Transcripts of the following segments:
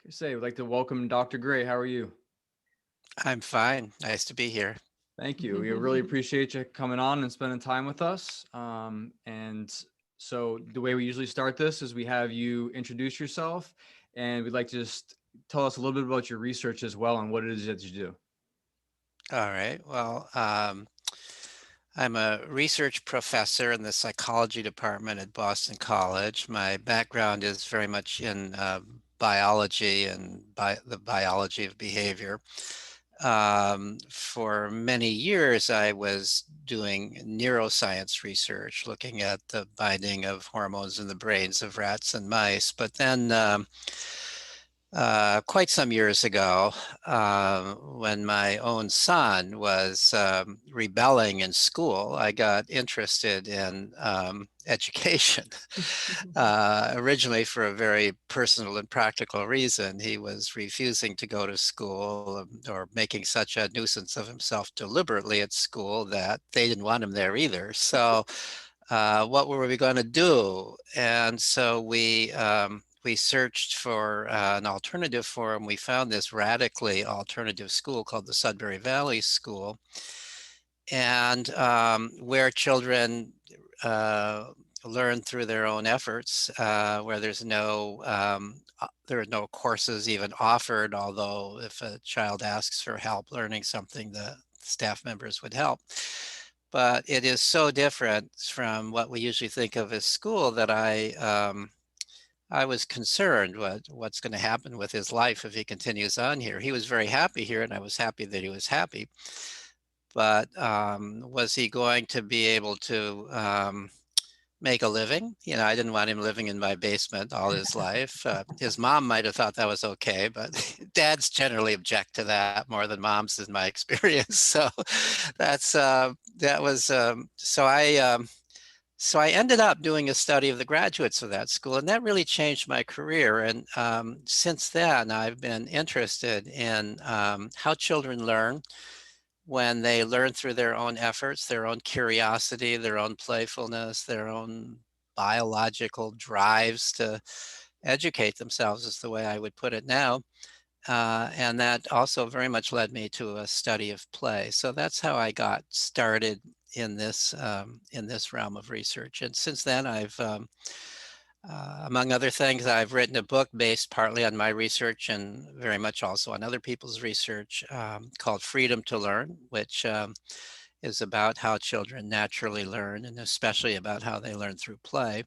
We'd like to welcome Dr. Gray. How are you? I'm fine. Nice to be here. Thank you. We really appreciate you coming on and spending time with us. And so the way we usually start this is we have you introduce yourself, and we'd like to just tell us a little bit about your research as well and what it is that you do. All right. Well, I'm a research professor in the psychology department at Boston College. My background is very much in biology and the biology of behavior. For many years, I was doing neuroscience research, looking at the binding of hormones in the brains of rats and mice. But then quite some years ago, when my own son was rebelling in school, I got interested in education. Originally for a very personal and practical reason. He was refusing to go to school or making such a nuisance of himself deliberately at school that they didn't want him there either. So what were we going to do? And so we searched for an alternative for him. We found this radically alternative school called the Sudbury Valley School, and where children learn through their own efforts, where there are no courses even offered, although if a child asks for help learning something, the staff members would help. But it is so different from what we usually think of as school that I was concerned what's going to happen with his life if he continues on here. He was very happy here, and I was happy that he was happy. But was he going to be able to make a living? I didn't want him living in my basement all his life. His mom might have thought that was okay, but dads generally object to that more than moms, in my experience. So that was so I ended up doing a study of the graduates of that school, and that really changed my career. And since then, I've been interested in how children learn when they learn through their own efforts, their own curiosity, their own playfulness, their own biological drives to educate themselves, is the way I would put it now. And that also very much led me to a study of play. So that's how I got started in this realm of research. And since then, among other things, I've written a book based partly on my research and very much also on other people's research, called Freedom to Learn, which is about how children naturally learn, and especially about how they learn through play.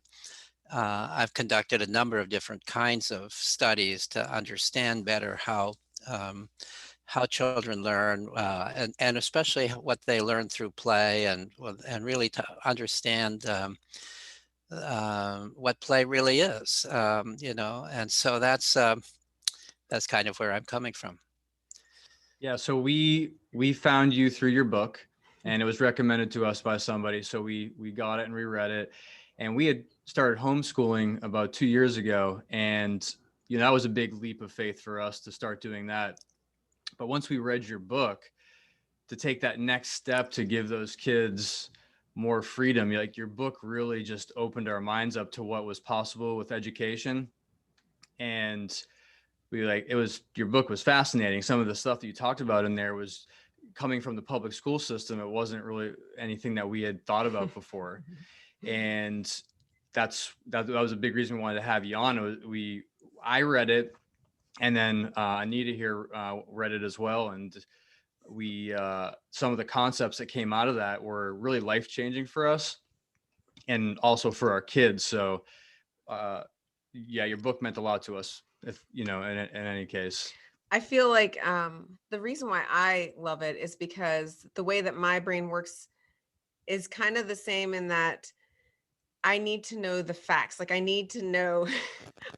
I've conducted a number of different kinds of studies to understand better um, how children learn, and especially what they learn through play, and really to understand what play really is, and so that's kind of where I'm coming from. Yeah, so we found you through your book, and it was recommended to us by somebody. So we got it and reread it, and we had started homeschooling about 2 years ago, and that was a big leap of faith for us to start doing that. But once we read your book, to take that next step to give those kids more freedom, like your book really just opened our minds up to what was possible with education. And your book was fascinating. Some of the stuff that you talked about in there was coming from the public school system. It wasn't really anything that we had thought about before. And that was a big reason we wanted to have you on. I read it, and then Anita here read it as well, and we some of the concepts that came out of that were really life-changing for us and also for our kids. So uh, yeah, your book meant a lot to us, if in any case. I feel like the reason why I love it is because the way that my brain works is kind of the same in that I need to know the facts. Like I need to know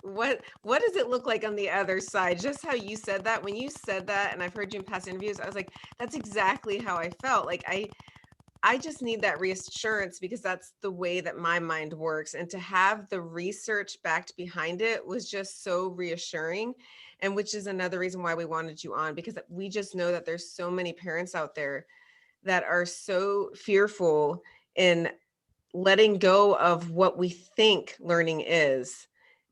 what does it look like on the other side? Just how you said that. When you said that, and I've heard you in past interviews, I was like, that's exactly how I felt. Like I just need that reassurance because that's the way that my mind works. And to have the research backed behind it was just so reassuring. And which is another reason why we wanted you on, because we just know that there's so many parents out there that are so fearful in letting go of what we think learning is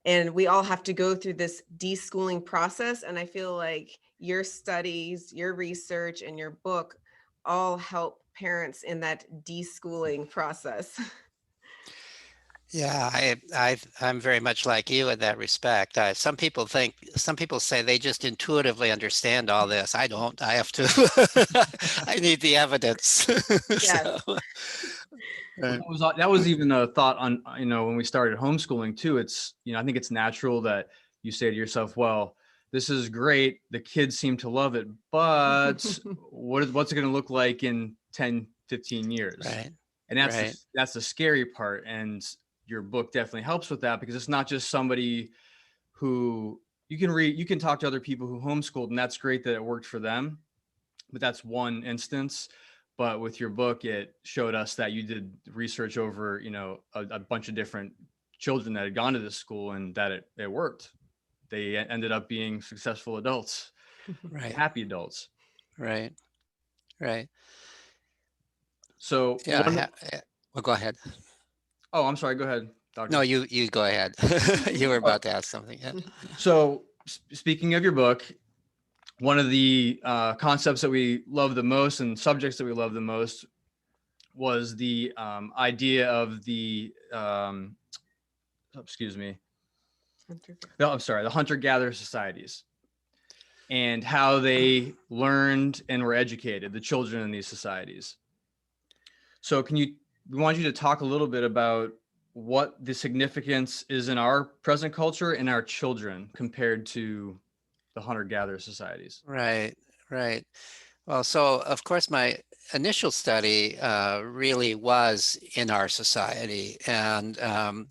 And we all have to go through this deschooling process. And I feel like your studies, your research, and your book all help parents in that deschooling process. Yeah, I'm very much like you in that respect. Some people say they just intuitively understand all this. I don't. I have to. I need the evidence. Yes. So, right. That was even a thought on, when we started homeschooling too. It's, I think it's natural that you say to yourself, well, this is great. The kids seem to love it, but what's it going to look like in 10, 15 years? Right. And Right. that's the scary part. And your book definitely helps with that, because it's not just somebody who you can talk to other people who homeschooled, and that's great that it worked for them, but that's one instance. But with your book, it showed us that you did research over, a bunch of different children that had gone to this school, and that it worked. They ended up being successful adults, Right. happy adults. Right. Right. So Yeah. Well, go ahead. oh, I'm sorry. Go ahead, Doctor. No, you go ahead. You were about to ask something. Yeah. So speaking of your book, one of the concepts that we love the most and subjects that we love the most was the idea of the the hunter-gatherer societies, and how they learned and were educated, the children in these societies. So we want you to talk a little bit about what the significance is in our present culture and our children compared to the hunter-gatherer societies. Right. Right. Well, so of course, my initial study really was in our society, and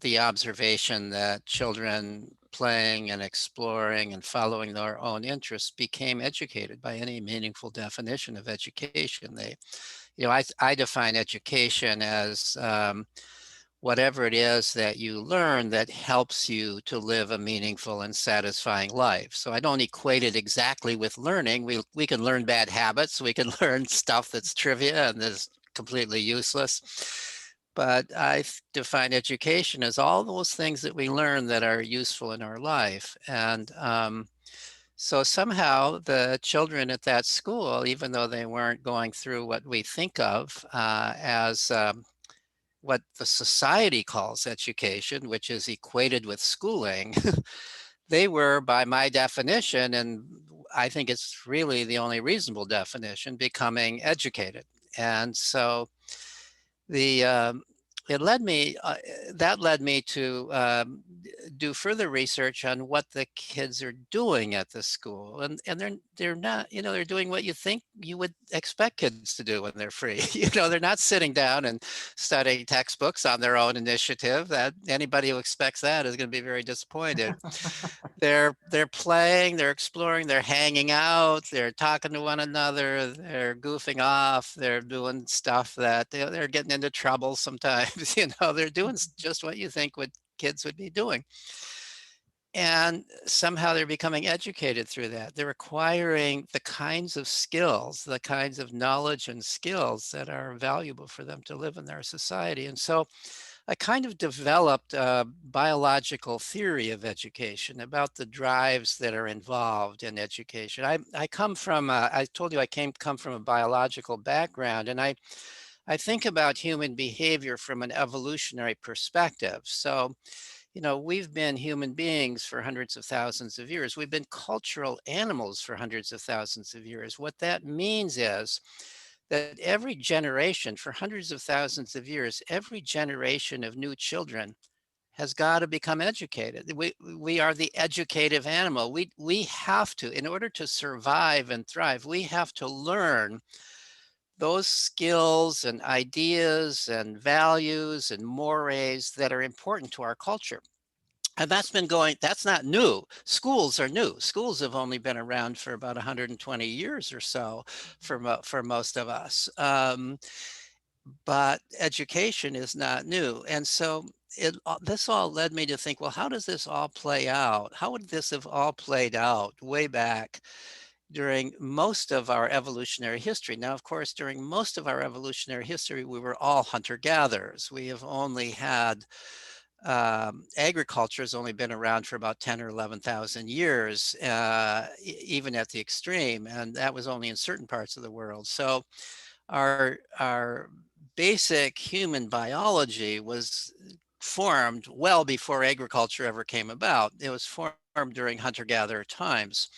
the observation that children playing and exploring and following their own interests became educated by any meaningful definition of education. I define education as whatever it is that you learn that helps you to live a meaningful and satisfying life. So I don't equate it exactly with learning. We can learn bad habits. We can learn stuff that's trivia and is completely useless. But I define education as all those things that we learn that are useful in our life. And so somehow the children at that school, even though they weren't going through what we think of as what the society calls education, which is equated with schooling, they were, by my definition, and I think it's really the only reasonable definition, becoming educated. And so the it led me that led me to do further research on what the kids are doing at the school, and they're not, they're doing what you think you would expect kids to do when they're free. They're not sitting down and studying textbooks on their own initiative. That anybody who expects that is going to be very disappointed. They're playing, they're exploring, they're hanging out, they're talking to one another, they're goofing off, they're doing stuff that they're getting into trouble sometimes. They're doing just what you think kids would be doing. And somehow they're becoming educated through that. They're acquiring the kinds of skills, the kinds of knowledge and skills that are valuable for them to live in their society. And so I kind of developed a biological theory of education about the drives that are involved in education. I come from, I told you I come from a biological background, and I think about human behavior from an evolutionary perspective. So, we've been human beings for hundreds of thousands of years. We've been cultural animals for hundreds of thousands of years. What that means is that every generation, for hundreds of thousands of years, every generation of new children has got to become educated. We are the educative animal. We have to, in order to survive and thrive, we have to learn those skills and ideas and values and mores that are important to our culture. And that's not new. Schools are new. Schools have only been around for about 120 years or so for most of us. But education is not new. And so this all led me to think, well, how does this all play out? How would this have all played out way back during most of our evolutionary history? Now, of course, during most of our evolutionary history, we were all hunter-gatherers. We have only had agriculture has only been around for about 10 or 11,000 years, even at the extreme, and that was only in certain parts of the world. So our basic human biology was formed well before agriculture ever came about. It was formed during hunter-gatherer times.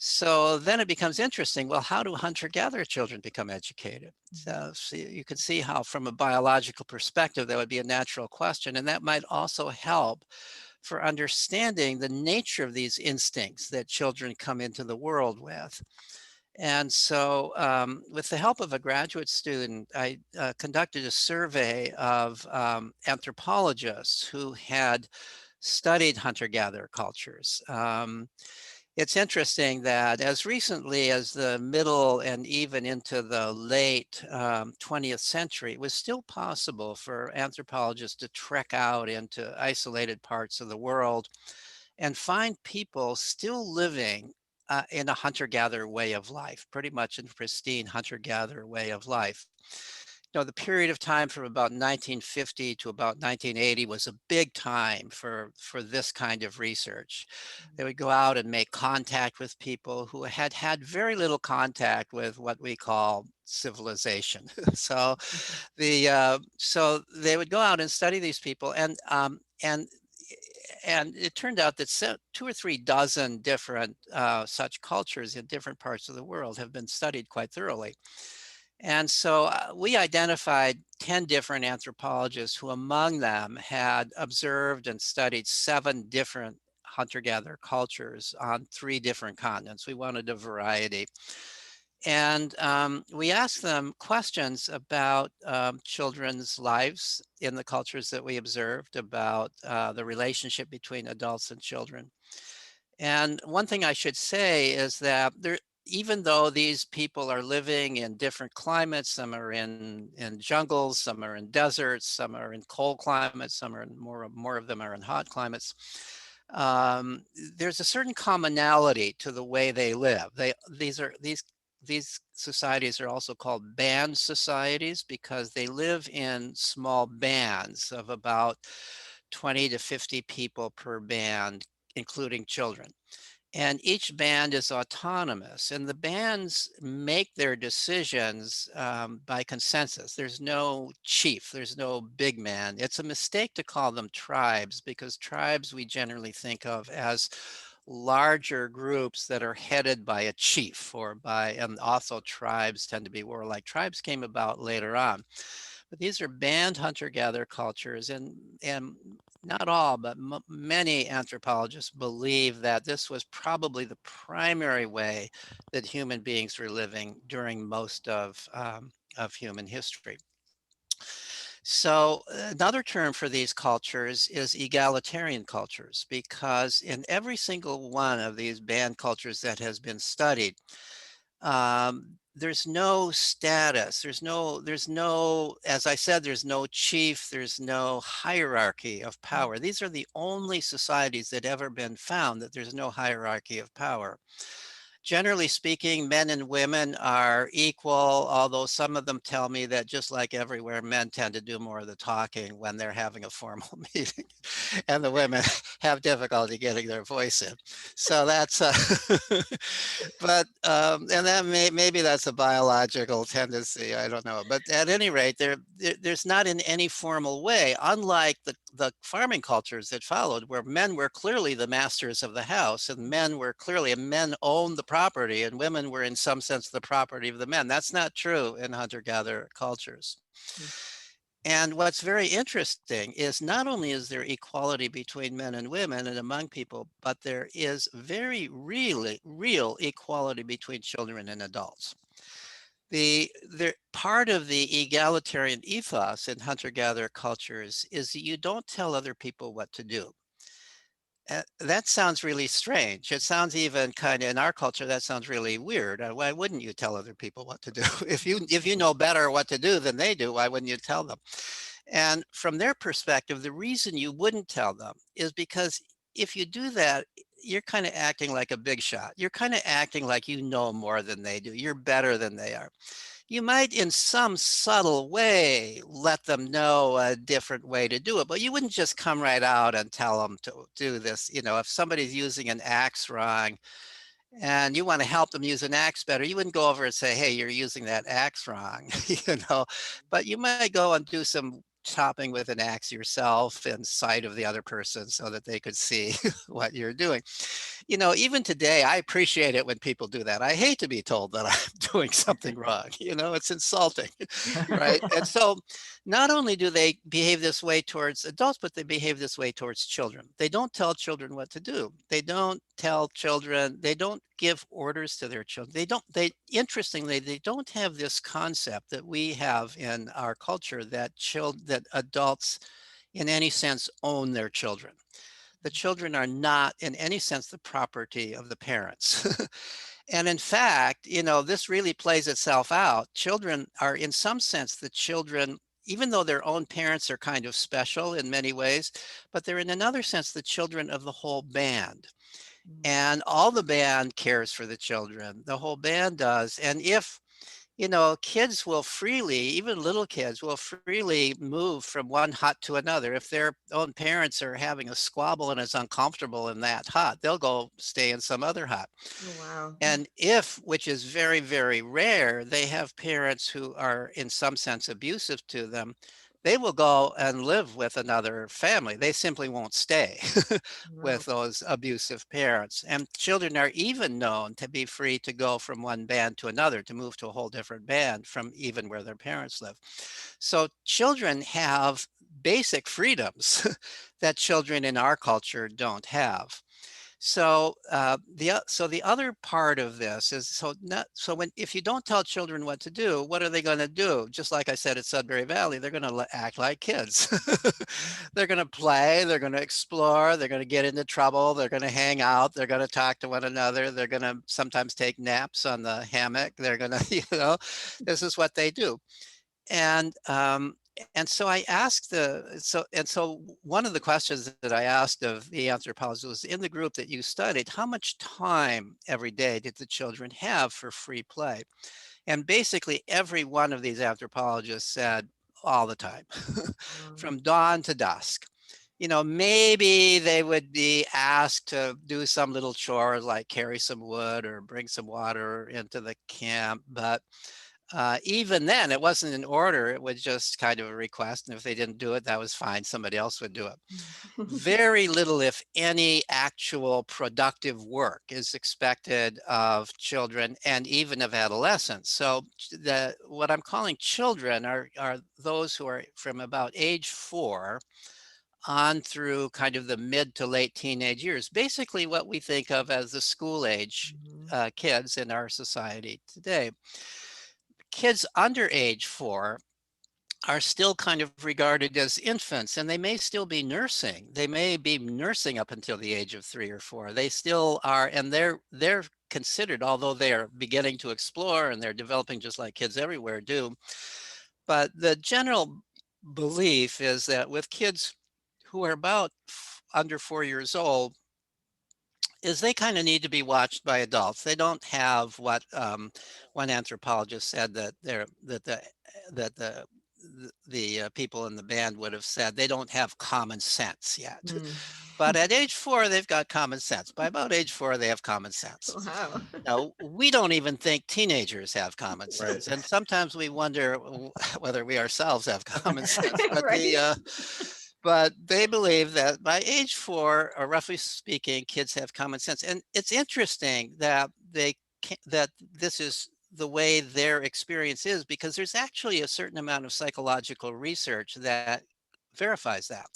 So then it becomes interesting. Well, how do hunter-gatherer children become educated? So you can see how, from a biological perspective, that would be a natural question. And that might also help for understanding the nature of these instincts that children come into the world with. And so with the help of a graduate student, I conducted a survey of anthropologists who had studied hunter-gatherer cultures. It's interesting that as recently as the middle and even into the late 20th century, it was still possible for anthropologists to trek out into isolated parts of the world and find people still living in a hunter-gatherer way of life, pretty much in pristine hunter-gatherer way of life. You know, the period of time from about 1950 to about 1980 was a big time for this kind of research. They would go out and make contact with people who had had very little contact with what we call civilization. So so they would go out and study these people, and it turned out that 2 or 3 dozen different such cultures in different parts of the world have been studied quite thoroughly. And so we identified 10 different anthropologists who among them had observed and studied 7 different hunter-gatherer cultures on 3 different continents. We wanted a variety. And we asked them questions about children's lives in the cultures that we observed, about the relationship between adults and children. And one thing I should say is that even though these people are living in different climates, some are in jungles, some are in deserts, some are in cold climates, some are in more of them are in hot climates. There's a certain commonality to the way they live. These societies are also called band societies because they live in small bands of about 20 to 50 people per band, including children. And each band is autonomous, and the bands make their decisions by consensus. There's no chief, there's no big man. It's a mistake to call them tribes, because tribes we generally think of as larger groups that are headed by a chief and also tribes tend to be warlike. Tribes came about later on. But these are band hunter-gatherer cultures, and not all, but many anthropologists believe that this was probably the primary way that human beings were living during most of human history. So another term for these cultures is egalitarian cultures, because in every single one of these band cultures that has been studied, there's no status, there's no, as I said, there's no chief, there's no hierarchy of power. These are the only societies that ever been found that there's no hierarchy of power. Generally speaking, men and women are equal, although some of them tell me that just like everywhere, men tend to do more of the talking when they're having a formal meeting, and the women have difficulty getting their voice in. So that's, and that maybe that's a biological tendency, I don't know. But at any rate, there's not in any formal way, unlike the farming cultures that followed, where men were clearly the masters of the house, and men owned the property, and women were in some sense the property of the men. That's not true in hunter-gatherer cultures. And what's very interesting is not only is there equality between men and women and among people, but there is very real equality between children and adults. Part of the egalitarian ethos in hunter-gatherer cultures is that you don't tell other people what to do. That sounds really strange. It sounds even kind of, in our culture, that sounds really weird. Why wouldn't you tell other people what to do? If you know better what to do than they do, why wouldn't you tell them? And from their perspective, the reason you wouldn't tell them is because if you do that, you're kind of acting like a big shot. You're kind of acting like you know more than they do. You're better than they are. You might in some subtle way let them know a different way to do it, but you wouldn't just come right out and tell them to do this. You know, if somebody's using an axe wrong and you want to help them use an axe better, you wouldn't go over and say, hey, you're using that axe wrong, you know, but you might go and do some chopping with an axe yourself in sight of the other person so that they could see what you're doing. You know, even today, I appreciate it when people do that. I hate to be told that I'm doing something wrong. You know, it's insulting, right? And so not only do they behave this way towards adults, but they behave this way towards children. They don't tell children what to do. They don't tell children, they don't give orders to their children. Interestingly, they don't have this concept that we have in our culture that that adults in any sense own their children. The children are not in any sense the property of the parents. And in fact, you know, this really plays itself out. Children are in some sense the children, even though their own parents are kind of special in many ways, but they're in another sense the children of the whole band. And all the band cares for the children. The whole band does. And if you know, kids will freely, even little kids will freely move from one hut to another. If their own parents are having a squabble and it's uncomfortable in that hut, they'll go stay in some other hut. Oh, wow. And if, which is very, very rare, they have parents who are in some sense abusive to them, they will go and live with another family. They simply won't stay Wow. with those abusive parents. And children are even known to be free to go from one band to another, to move to a whole different band from even where their parents live. So children have basic freedoms that children in our culture don't have. So the other part of this is when if you don't tell children what to do, what are they going to do? Just like I said at Sudbury Valley, they're going to act like kids. They're going to play, they're going to explore, they're going to get into trouble, they're going to hang out, they're going to talk to one another, they're going to sometimes take naps on the hammock. They're going to, you know, this is what they do. And so I asked so one of the questions that I asked of the anthropologists was, in the group that you studied, how much time every day did the children have for free play? And basically every one of these anthropologists said all the time, from dawn to dusk. You know, maybe they would be asked to do some little chores like carry some wood or bring some water into the camp, but even then, it wasn't an order. It was just kind of a request. And if they didn't do it, that was fine. Somebody else would do it. Very little, if any, actual productive work is expected of children and even of adolescents. So what I'm calling children are those who are from about age 4 on through kind of the mid to late teenage years, basically what we think of as the school age kids in our society today. Kids under age 4 are still kind of regarded as infants, and they may still be nursing. They may be nursing up until the age of 3 or 4. They still are, and they're considered, although they are beginning to explore and they're developing just like kids everywhere do. But the general belief is that with kids who are about under 4 years old, is they kind of need to be watched by adults. They don't have what one anthropologist said that the people in the band would have said, they don't have common sense yet. But at age 4, they've got common sense. By about age 4, they have common sense. Wow. Now, we don't even think teenagers have common sense. Right. And sometimes we wonder whether we ourselves have common sense. But Right. but they believe that by age 4, or roughly speaking, kids have common sense. And it's interesting that that this is the way their experience is, because there's actually a certain amount of psychological research that verifies that.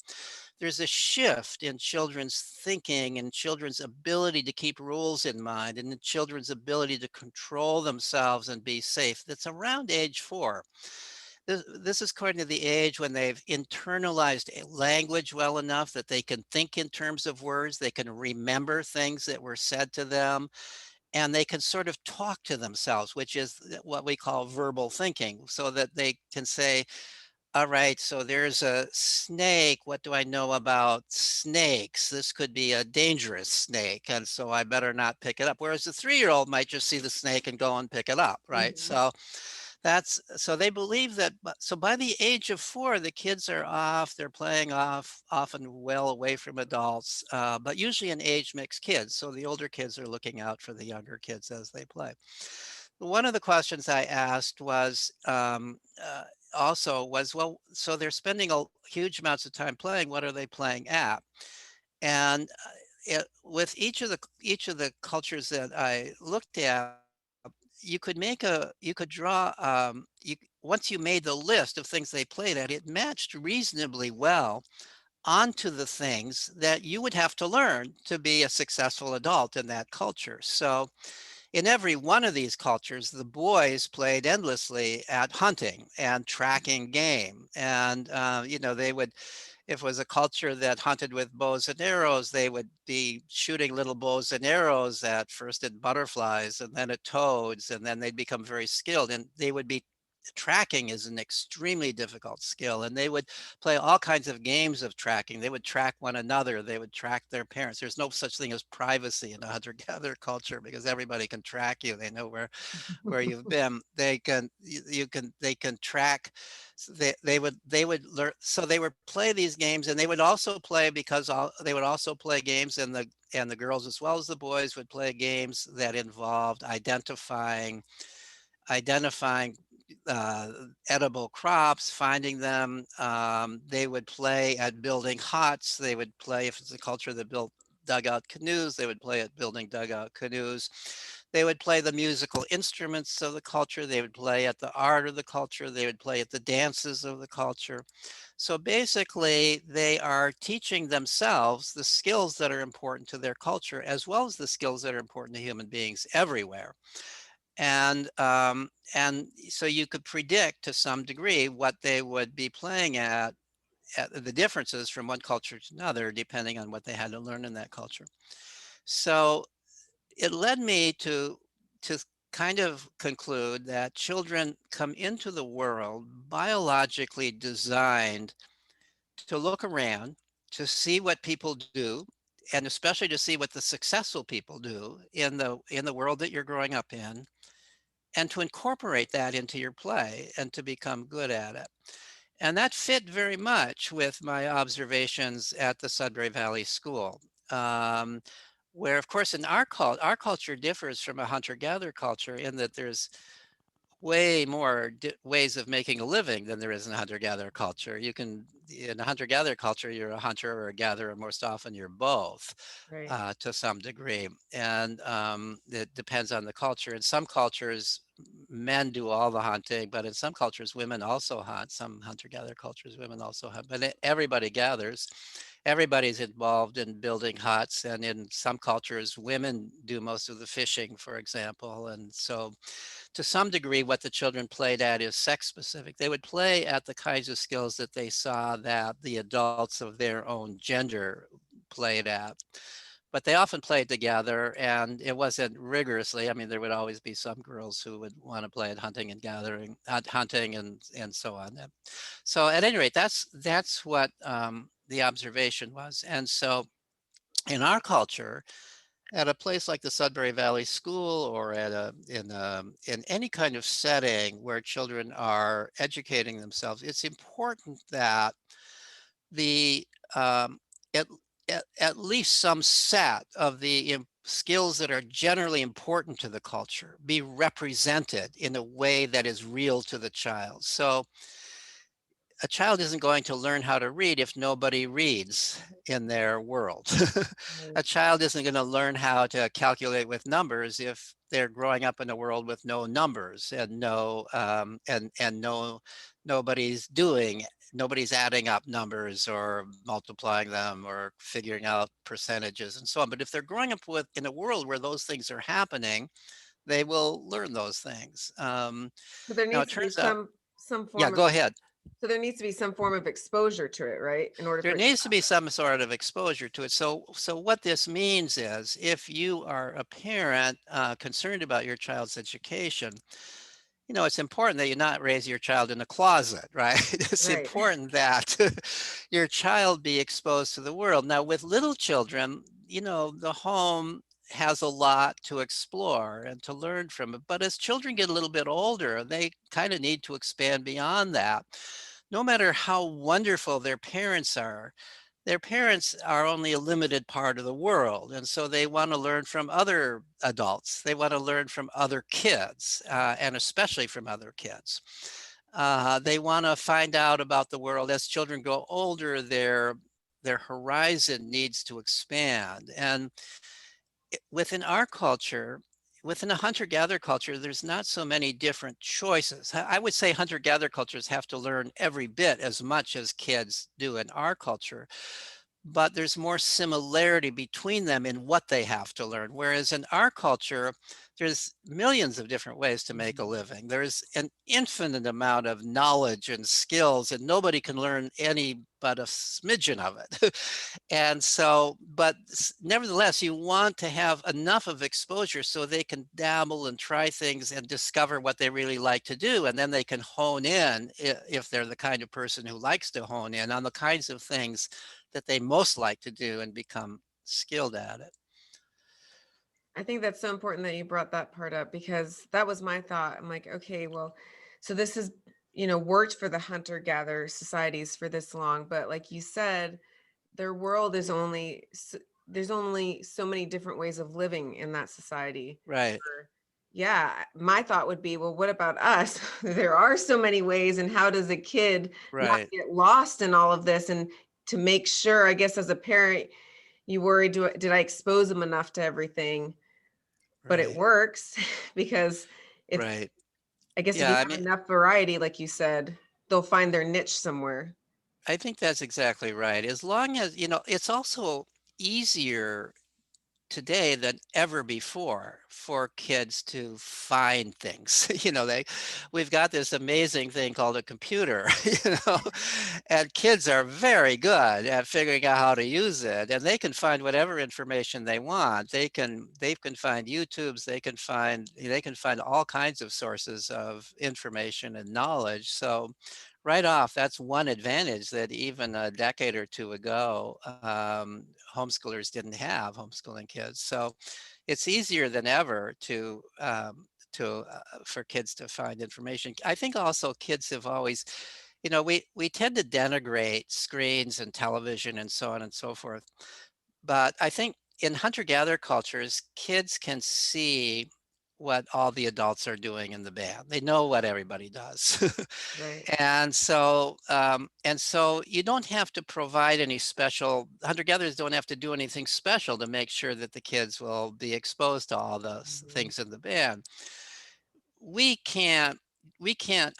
There's a shift in children's thinking and children's ability to keep rules in mind, and in children's ability to control themselves and be safe, that's around age 4. This is according to the age when they've internalized language well enough that they can think in terms of words, they can remember things that were said to them, and they can sort of talk to themselves, which is what we call verbal thinking, so that they can say, All right, so there's a snake. What do I know about snakes? This could be a dangerous snake, and so I better not pick it up. Whereas the 3-year-old might just see the snake and go and pick it up, right? Mhm. So they believe that. So by the age of 4, the kids are off. They're playing off, often well away from adults, but usually an age mixed kids. So the older kids are looking out for the younger kids as they play. One of the questions I asked was also was, well, so they're spending huge amounts of time playing. What are they playing at? And with each of the cultures that I looked at, you could draw once you made the list of things they played at, it matched reasonably well onto the things that you would have to learn to be a successful adult in that culture. So in every one of these cultures, the boys played endlessly at hunting and tracking game. And, they would, if it was a culture that hunted with bows and arrows, they would be shooting little bows and arrows at first at butterflies and then at toads, and then they'd become very skilled. And they would be tracking is an extremely difficult skill, and they would play all kinds of games of tracking. They would track one another, they would track their parents. There's no such thing as privacy in a hunter-gatherer culture because everybody can track you. They know where you've been. They can they can track. They would learn. So they would play these games, and they would also play because they would also play games, and the girls as well as the boys would play games that involved identifying uh, edible crops, finding them. They would play at building huts. They would play, if it's a culture that built dugout canoes, they would play at building dugout canoes. They would play the musical instruments of the culture. They would play at the art of the culture. They would play at the dances of the culture. So basically, they are teaching themselves the skills that are important to their culture, as well as the skills that are important to human beings everywhere. And so you could predict to some degree what they would be playing at the differences from one culture to another, depending on what they had to learn in that culture. So it led me to kind of conclude that children come into the world biologically designed to look around, to see what people do, and especially to see what the successful people do in the world that you're growing up in, and to incorporate that into your play and to become good at it. And that fit very much with my observations at the Sudbury Valley School, um, where, of course, in our culture differs from a hunter-gatherer culture in that there's way more ways of making a living than there is in a hunter-gatherer culture. In a hunter-gatherer culture, you're a hunter or a gatherer. Most often, you're both Right. to some degree, and it depends on the culture. In some cultures, men do all the hunting, but in some cultures, women also hunt. Some hunter-gatherer cultures, women also hunt, but everybody gathers. Everybody's involved in building huts, and in some cultures, women do most of the fishing, for example, and so to some degree, what the children played at is sex specific. They would play at the kinds of skills that they saw that the adults of their own gender played at. But they often played together, and it wasn't rigorously. I mean, there would always be some girls who would want to play at hunting and gathering, hunting and so on. So at any rate, that's what the observation was. And so in our culture, at a place like the Sudbury Valley School, or in any kind of setting where children are educating themselves, it's important that the at, at least some set of the skills that are generally important to the culture be represented in a way that is real to the child. So a child isn't going to learn how to read if nobody reads in their world. A Right. child isn't going to learn how to calculate with numbers if they're growing up in a world with no numbers and nobody's nobody's adding up numbers or multiplying them or figuring out percentages and so on. But if they're growing up in a world where those things are happening, they will learn those things. So there Now it needs to be turns out, some yeah, form of go ahead. so there needs to be some form of exposure to it, right? In order There for it to needs to be happen. some sort of exposure to it. So what this means is, if you are a parent concerned about your child's education, it's important that you not raise your child in a closet, right? It's Right. important that your child be exposed to the world. Now, with little children, the home has a lot to explore and to learn from it. But as children get a little bit older, they kind of need to expand beyond that. No matter how wonderful their parents are only a limited part of the world. And so they want to learn from other adults. They want to learn from other kids, and especially from other kids. They want to find out about the world. As children grow older, their horizon needs to expand. And within our culture, within a hunter-gatherer culture, there's not so many different choices. I would say hunter-gatherer cultures have to learn every bit as much as kids do in our culture, but there's more similarity between them in what they have to learn. Whereas in our culture, there's millions of different ways to make a living. There's an infinite amount of knowledge and skills, and nobody can learn any but a smidgen of it. And so, but nevertheless, you want to have enough of exposure so they can dabble and try things and discover what they really like to do. And then they can hone in, if they're the kind of person who likes to hone in on the kinds of things that they most like to do and become skilled at it. I think that's so important that you brought that part up, because that was my thought. I'm like, okay, well, so this is, worked for the hunter-gatherer societies for this long, but like you said, their world is there's only so many different ways of living in that society. Right, Yeah, my thought would be, well, what about us? There are so many ways, and how does a kid not right, get lost in all of this? And to make sure, I guess as a parent, you worry, did I expose them enough to everything? But it right, works because if right. I guess if Yeah, you I have mean, enough variety, like you said, they'll find their niche somewhere. I think that's exactly right. As long as, it's also easier today than ever before for kids to find things. We've got this amazing thing called a computer, and kids are very good at figuring out how to use it, and they can find whatever information they want. They can find YouTubes, they can find all kinds of sources of information and knowledge. So right off, that's one advantage that even a decade or two ago, homeschoolers didn't have, homeschooling kids. So it's easier than ever for kids to find information. I think also kids have always, we tend to denigrate screens and television and so on and so forth. But I think in hunter-gatherer cultures, kids can see what all the adults are doing in the band. They know what everybody does. Right. And so you don't have to provide any special, hunter-gatherers don't have to do anything special to make sure that the kids will be exposed to all those Mhm. things in the band. We can't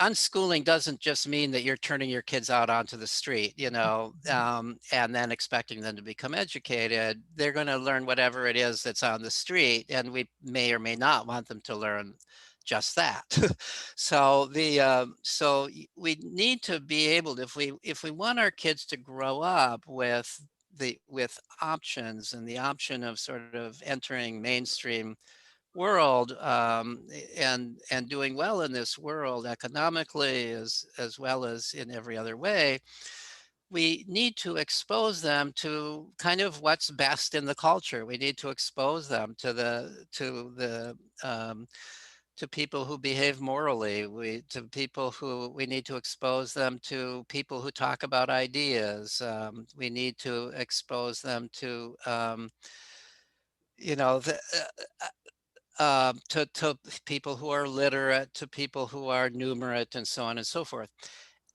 unschooling doesn't just mean that you're turning your kids out onto the street, and then expecting them to become educated. They're going to learn whatever it is that's on the street, and we may or may not want them to learn just that. We need to be able to, if we want our kids to grow up with options and the option of sort of entering mainstream world, and doing well in this world economically as well as in every other way, we need to expose them to kind of what's best in the culture. We need to expose them to people who behave morally. We need to expose them to people who talk about ideas. We need to expose them to you know the, to people who are literate, to people who are numerate, and so on and so forth.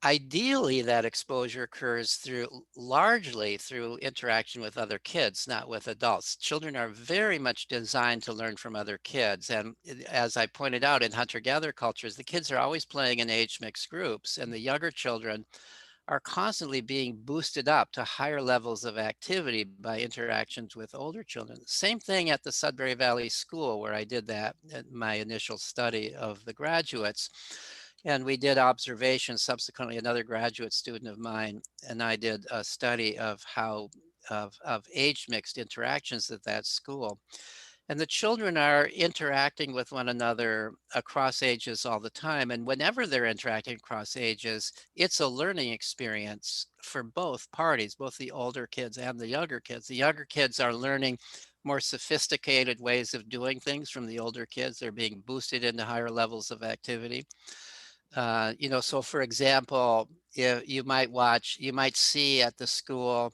Ideally, that exposure occurs largely through interaction with other kids, not with adults. Children are very much designed to learn from other kids. And as I pointed out, in hunter-gatherer cultures, the kids are always playing in age mixed groups, and the younger children are constantly being boosted up to higher levels of activity by interactions with older children. Same thing at the Sudbury Valley School, where I did that at my initial study of the graduates. And we did observations. Subsequently, another graduate student of mine and I did a study of how of age mixed interactions at that school. And the children are interacting with one another across ages all the time. And whenever they're interacting across ages, it's a learning experience for both parties, both the older kids and the younger kids. The younger kids are learning more sophisticated ways of doing things from the older kids. They're being boosted into higher levels of activity. So for example, you might see at the school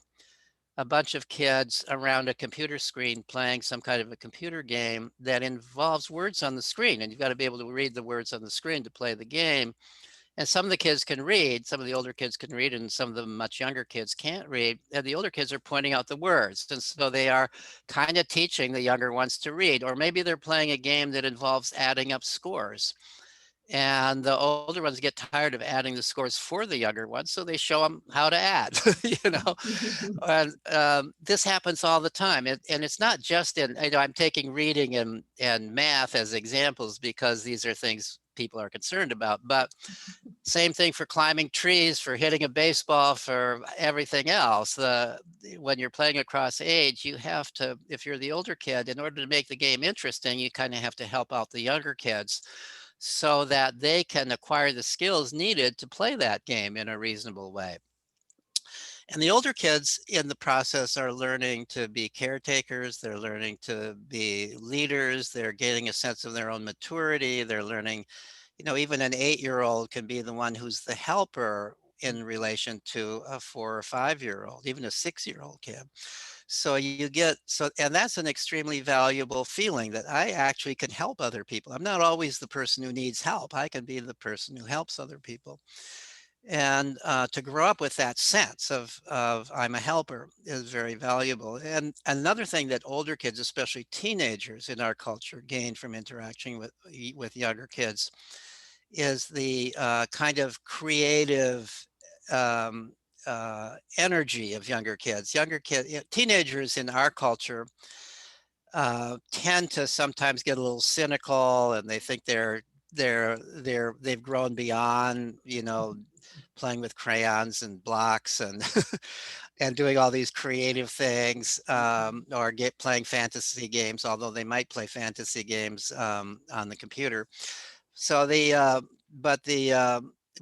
a bunch of kids around a computer screen playing some kind of a computer game that involves words on the screen. And you've got to be able to read the words on the screen to play the game. And some of the kids can read, some of the older kids can read, and some of the much younger kids can't read. And the older kids are pointing out the words. And so they are kind of teaching the younger ones to read. Or maybe they're playing a game that involves adding up scores. And the older ones get tired of adding the scores for the younger ones, so they show them how to add, you know. And this happens all the time. And it's not just in, I'm taking reading and math as examples because these are things people are concerned about, but same thing for climbing trees, for hitting a baseball, for everything else. When you're playing across age, you have to, if you're the older kid, in order to make the game interesting, you kind of have to help out the younger kids so that they can acquire the skills needed to play that game in a reasonable way. And the older kids in the process are learning to be caretakers, they're learning to be leaders, they're gaining a sense of their own maturity, they're learning, even an 8-year-old can be the one who's the helper in relation to a 4 or 5-year-old, even a 6-year-old can. So and that's an extremely valuable feeling that I actually can help other people. I'm not always the person who needs help. I can be the person who helps other people. And to grow up with that sense of I'm a helper is very valuable. And another thing that older kids, especially teenagers in our culture, gain from interacting with younger kids is the kind of creative um, energy of younger kids. Teenagers in our culture tend to sometimes get a little cynical, and they think they've grown beyond, playing with crayons and blocks and and doing all these creative things, or playing fantasy games, although they might play fantasy games on the computer. So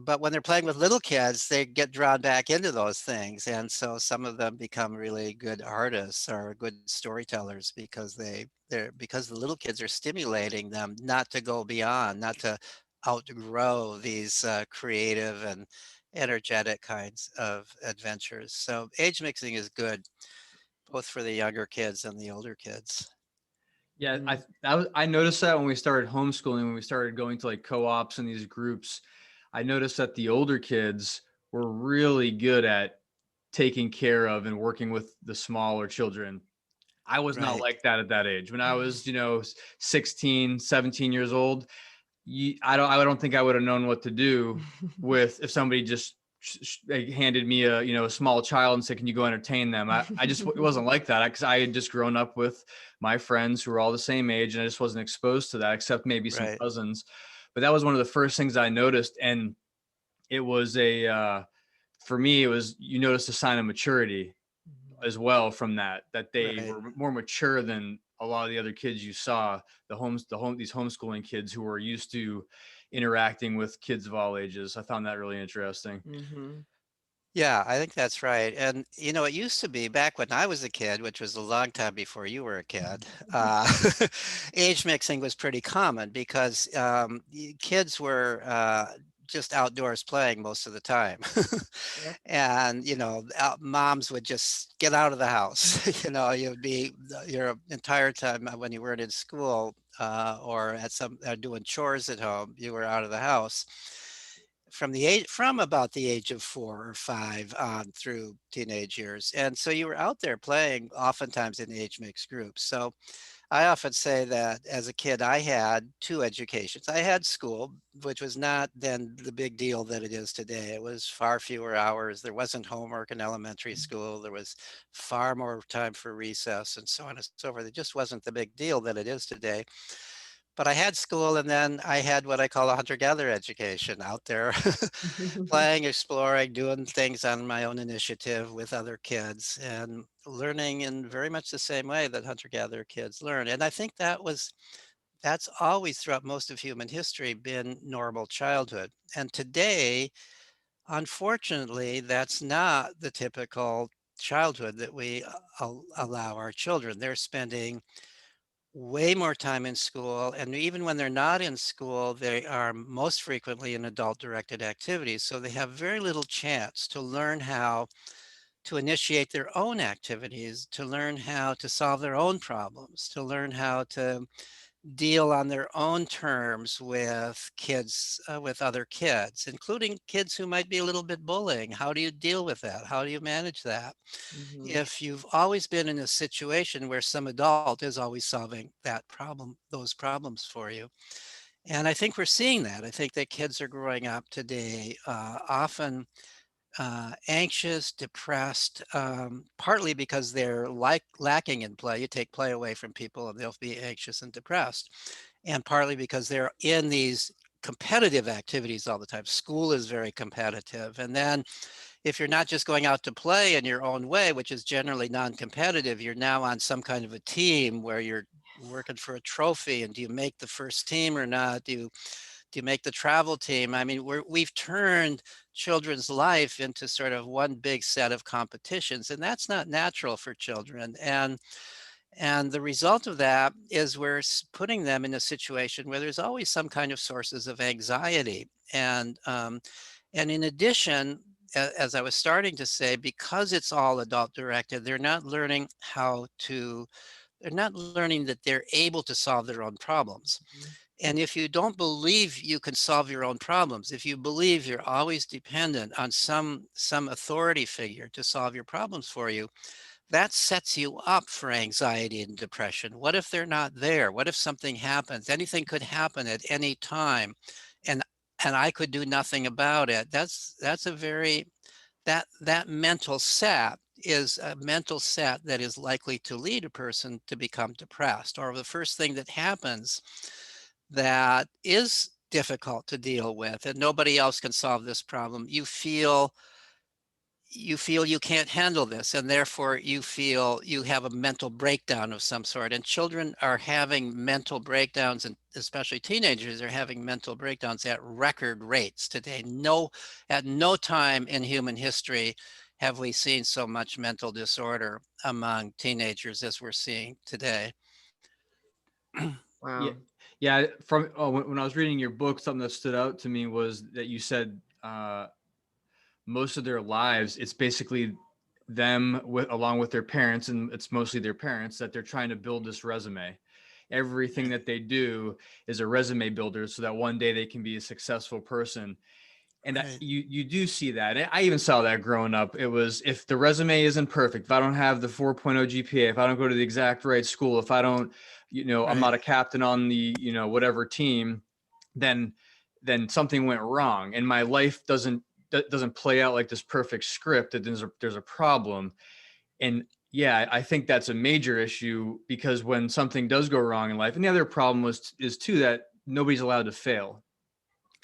but when they're playing with little kids, they get drawn back into those things. And so some of them become really good artists or good storytellers because because the little kids are stimulating them not to go beyond, not to outgrow these creative and energetic kinds of adventures. So age mixing is good, both for the younger kids and the older kids. Yeah, Mm. I noticed that when we started homeschooling, when we started going to like co-ops and these groups, I noticed that the older kids were really good at taking care of and working with the smaller children. I was not Right. like that at that age. When I was, 16, 17 years old, I don't think I would have known what to do with if somebody just like, handed me a small child and said, "Can you go entertain them?" I just it wasn't like that because I had just grown up with my friends who were all the same age, and I just wasn't exposed to that except maybe some Right. cousins. But that was one of the first things I noticed, and it was for me, it was you noticed a sign of maturity as well from that they Right. were more mature than a lot of the other kids you saw, these homeschooling kids who were used to interacting with kids of all ages. I found that really interesting. Mhm. Yeah, I think that's right. And it used to be back when I was a kid, which was a long time before you were a kid, age mixing was pretty common because kids were just outdoors playing most of the time. Yep. And, moms would just get out of the house. You'd be your entire time when you weren't in school or at doing chores at home, you were out of the house from about the age of 4 or 5 on through teenage years. And so you were out there playing oftentimes in age mixed groups. So I often say that as a kid, I had two educations. I had school, which was not then the big deal that it is today. It was far fewer hours. There wasn't homework in elementary school. There was far more time for recess and so on and so forth. It just wasn't the big deal that it is today. But I had school, and then I had what I call a hunter-gatherer education out there, playing, exploring, doing things on my own initiative with other kids. And learning in very much the same way that hunter-gatherer kids learn. And I think that's always throughout most of human history been normal childhood. And today, unfortunately, that's not the typical childhood that we allow our children. They're spending way more time in school, and even when they're not in school, they are most frequently in adult-directed activities. So they have very little chance to learn how to initiate their own activities, to learn how to solve their own problems, to learn how to deal on their own terms with kids, with other kids, including kids who might be a little bit bullying. How do you deal with that? How do you manage that? Mhm. If you've always been in a situation where some adult is always solving that problem, those problems for you. And I think we're seeing that. I think that kids are growing up today often anxious, depressed, partly because they're lacking in play. You take play away from people and they'll be anxious and depressed. And partly because they're in these competitive activities all the time. School is very competitive. And then if you're not just going out to play in your own way, which is generally non-competitive, you're now on some kind of a team where you're working for a trophy. And do you make the first team or not? Do you make the travel team? I mean, we've turned children's life into sort of one big set of competitions, and that's not natural for children. And the result of that is we're putting them in a situation where there's always some kind of sources of anxiety. And in addition, as I was starting to say, because it's all adult directed, they're not learning that they're able to solve their own problems. Mhm. And if you don't believe you can solve your own problems, if you believe you're always dependent on some authority figure to solve your problems for you, that sets you up for anxiety and depression. What if they're not there? What if something happens? Anything could happen at any time, and and I could do nothing about it. That's a very that mental set is a mental set that is likely to lead a person to become depressed. Or the first thing that happens that is difficult to deal with and nobody else can solve this problem, you feel you can't handle this, and therefore you feel you have a mental breakdown of some sort. And children are having mental breakdowns, and especially teenagers are having mental breakdowns at record rates today. At no time in human history have we seen so much mental disorder among teenagers as we're seeing today. Yeah, Wow. yeah. From when I was reading your book, something that stood out to me was that you said most of their lives, it's basically them along with their parents, and it's mostly their parents that they're trying to build this resume. Everything that they do is a resume builder, so that one day they can be a successful person. And Right. you do see that. And I even saw that growing up. It was, if the resume isn't perfect, if I don't have the 4.0 GPA, if I don't go to the exact right school, if I don't, I'm Right. not a captain on the, whatever team, then something went wrong, and my life doesn't play out like this perfect script. That there's a problem. And yeah, I think that's a major issue, because when something does go wrong in life, and the other problem is too that nobody's allowed to fail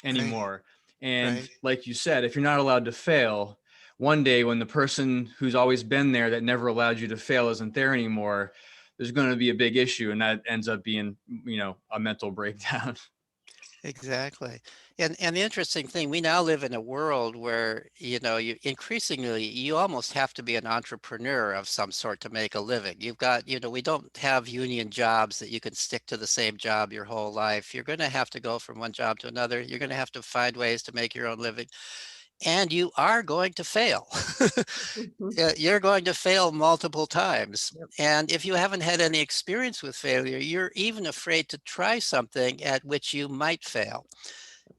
Right. anymore. And Right. like you said, if you're not allowed to fail, one day when the person who's always been there that never allowed you to fail isn't there anymore, there's going to be a big issue, and that ends up being, a mental breakdown. Exactly. And the interesting thing, we now live in a world where, you increasingly you almost have to be an entrepreneur of some sort to make a living. You've got, we don't have union jobs that you can stick to the same job your whole life. You're going to have to go from one job to another. You're going to have to find ways to make your own living, and you are going to fail. You're going to fail multiple times. Yep. And if you haven't had any experience with failure, you're even afraid to try something at which you might fail.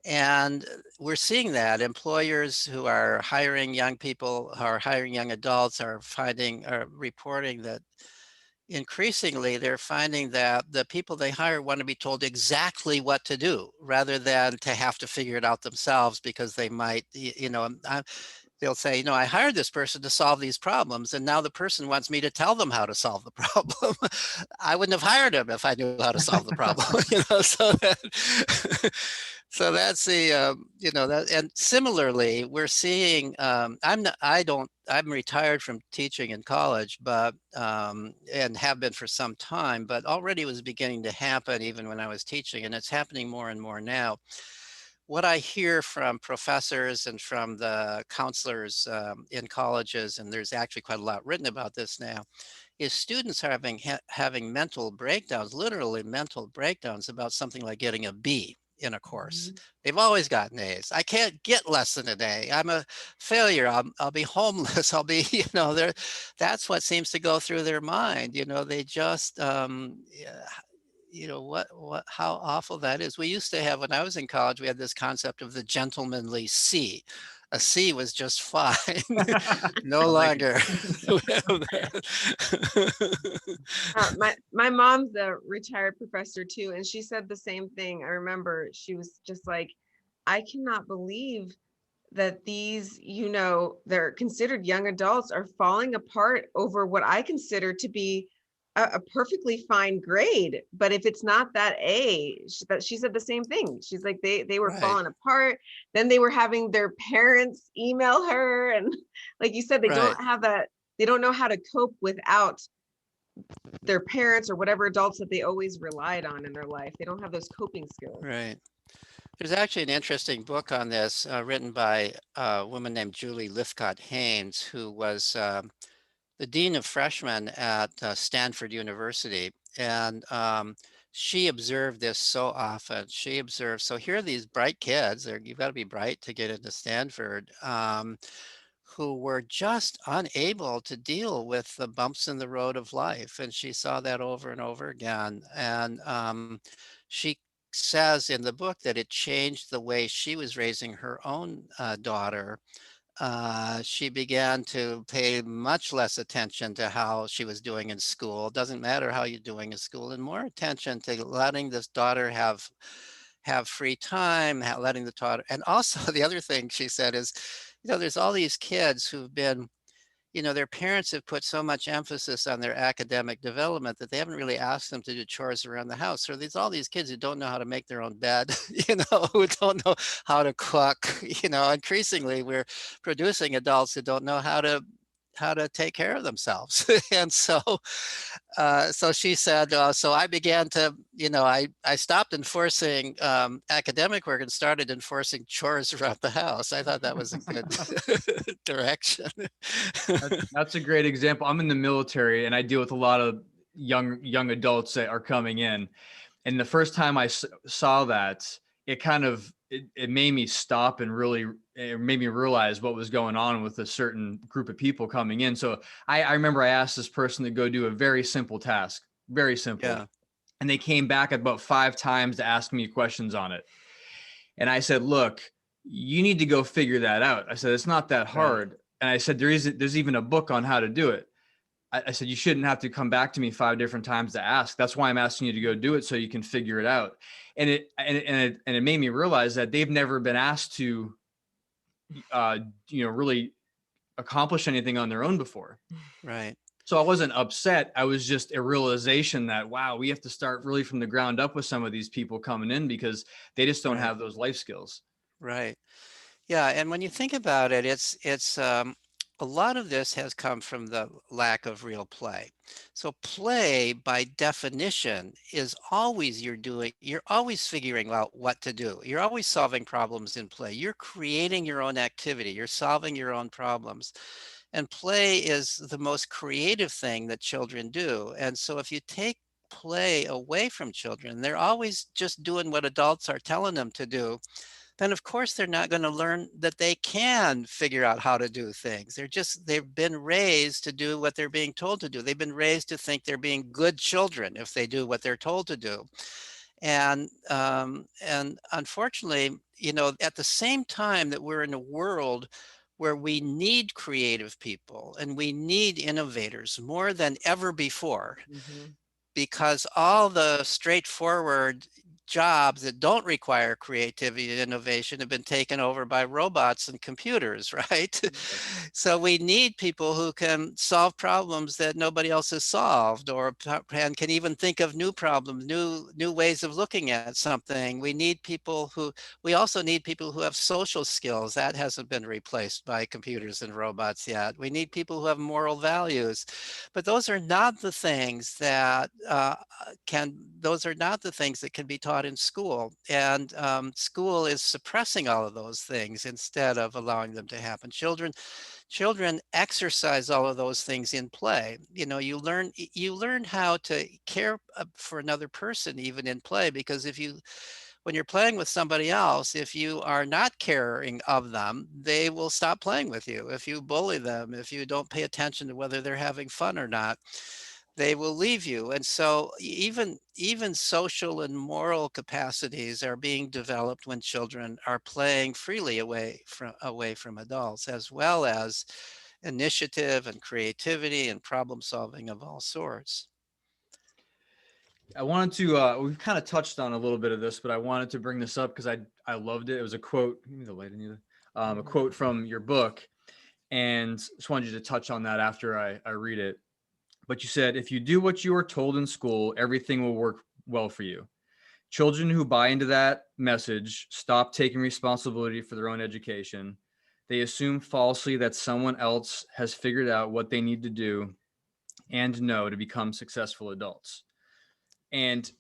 And we're seeing that employers who are hiring young people, who are hiring young adults, are reporting that increasingly they're finding that the people they hire want to be told exactly what to do rather than to have to figure it out themselves, because they might, they'll say, you know, I hired this person to solve these problems, and now the person wants me to tell them how to solve the problem. I wouldn't have hired him if I knew how to solve the problem, you know, so that, so that's the, you know, that, and similarly, we're seeing, I'm retired from teaching in college, but, and have been for some time, but already was beginning to happen even when I was teaching, and it's happening more and more now. What I hear from professors and from the counselors in colleges, and there's actually quite a lot written about this now, is students are having mental breakdowns, literally mental breakdowns about something like getting a B in a course. Mhm. They've always gotten A's. I can't get less than an A. I'm a failure. I'll be homeless. I'll be, you know, that's what seems to go through their mind. You know, they just, yeah, you know, how awful that is. We used to have, when I was in college, we had this concept of the gentlemanly C. A C was just fine. No I like it. longer. We have that. My mom's a retired professor too, and she said the same thing. I remember she was just like, I cannot believe that these, you know, they're considered young adults are falling apart over what I consider to be a perfectly fine grade. But if it's not that A, she said the same thing. She's like, they were Right, falling apart. Then they were having their parents email her. And like you said, they right, don't have that, they don't know how to cope without their parents or whatever adults that they always relied on in their life. They don't have those coping skills. right. There's actually an interesting book on this written by a woman named Julie Lifcott-Haynes, who was the dean of freshmen at Stanford University. And she observed this so often. She observed, so here are these bright kids, you've got to be bright to get into Stanford, who were just unable to deal with the bumps in the road of life. And she saw that over and over again. And she says in the book that it changed the way she was raising her own daughter. She began to pay much less attention to how she was doing in school. Doesn't matter how you're doing in school, and more attention to letting this daughter have free time, letting the daughter. And also the other thing she said is, you know, there's all these kids who've been, you know, their parents have put so much emphasis on their academic development that they haven't really asked them to do chores around the house. So there's all these kids who don't know how to make their own bed, you know, who don't know how to cook, you know, increasingly we're producing adults who don't know how to take care of themselves. And so so she said, so I began to, you know, I stopped enforcing academic work and started enforcing chores around the house. I thought that was a good direction. That's a great example. I'm in the military and I deal with a lot of young adults that are coming in. And the first time I saw that, it made me stop and really, it made me realize what was going on with a certain group of people coming in. So I remember I asked this person to go do a very simple task, very simple. Yeah. And they came back about 5 times to ask me questions on it. And I said, look, you need to go figure that out. I said, it's not that Right. hard. And I said, there's even a book on how to do it. I said, you shouldn't have to come back to me 5 different times to ask. That's why I'm asking you to go do it so you can figure it out. And it made me realize that they've never been asked to, really accomplish anything on their own before. Right. So I wasn't upset. I was just a realization that, wow, we have to start really from the ground up with some of these people coming in because they just don't Right. have those life skills. Right. Yeah. And when you think about it, it's a lot of this has come from the lack of real play. So play by definition is always you're always figuring out what to do. You're always solving problems in play. You're creating your own activity. You're solving your own problems. And play is the most creative thing that children do. And so if you take play away from children, they're always just doing what adults are telling them to do, then of course they're not going to learn that they can figure out how to do things. They've been raised to do what they're being told to do. They've been raised to think they're being good children if they do what they're told to do. And unfortunately, you know, at the same time that we're in a world where we need creative people and we need innovators more than ever before, Mhm. because all the straightforward jobs that don't require creativity and innovation have been taken over by robots and computers, right? So we need people who can solve problems that nobody else has solved, or and can even think of new problems, new ways of looking at something. We also need people who have social skills. That hasn't been replaced by computers and robots yet. We need people who have moral values. But those are not the things that can be taught in school. And school is suppressing all of those things instead of allowing them to happen. Children exercise all of those things in play. You learn how to care for another person even in play, because when you're playing with somebody else, if you are not caring of them, they will stop playing with you. If you bully them, if you don't pay attention to whether they're having fun or not, they will leave you. And so even social and moral capacities are being developed when children are playing freely away from adults, as well as initiative and creativity and problem solving of all sorts. I wanted to, we've kind of touched on a little bit of this, but I wanted to bring this up because I loved it. It was a quote, give me the light, Anita. A quote from your book, and just wanted you to touch on that after I read it. But you said, if you do what you are told in school, everything will work well for you. Children who buy into that message stop taking responsibility for their own education. They assume falsely that someone else has figured out what they need to do and know to become successful adults. And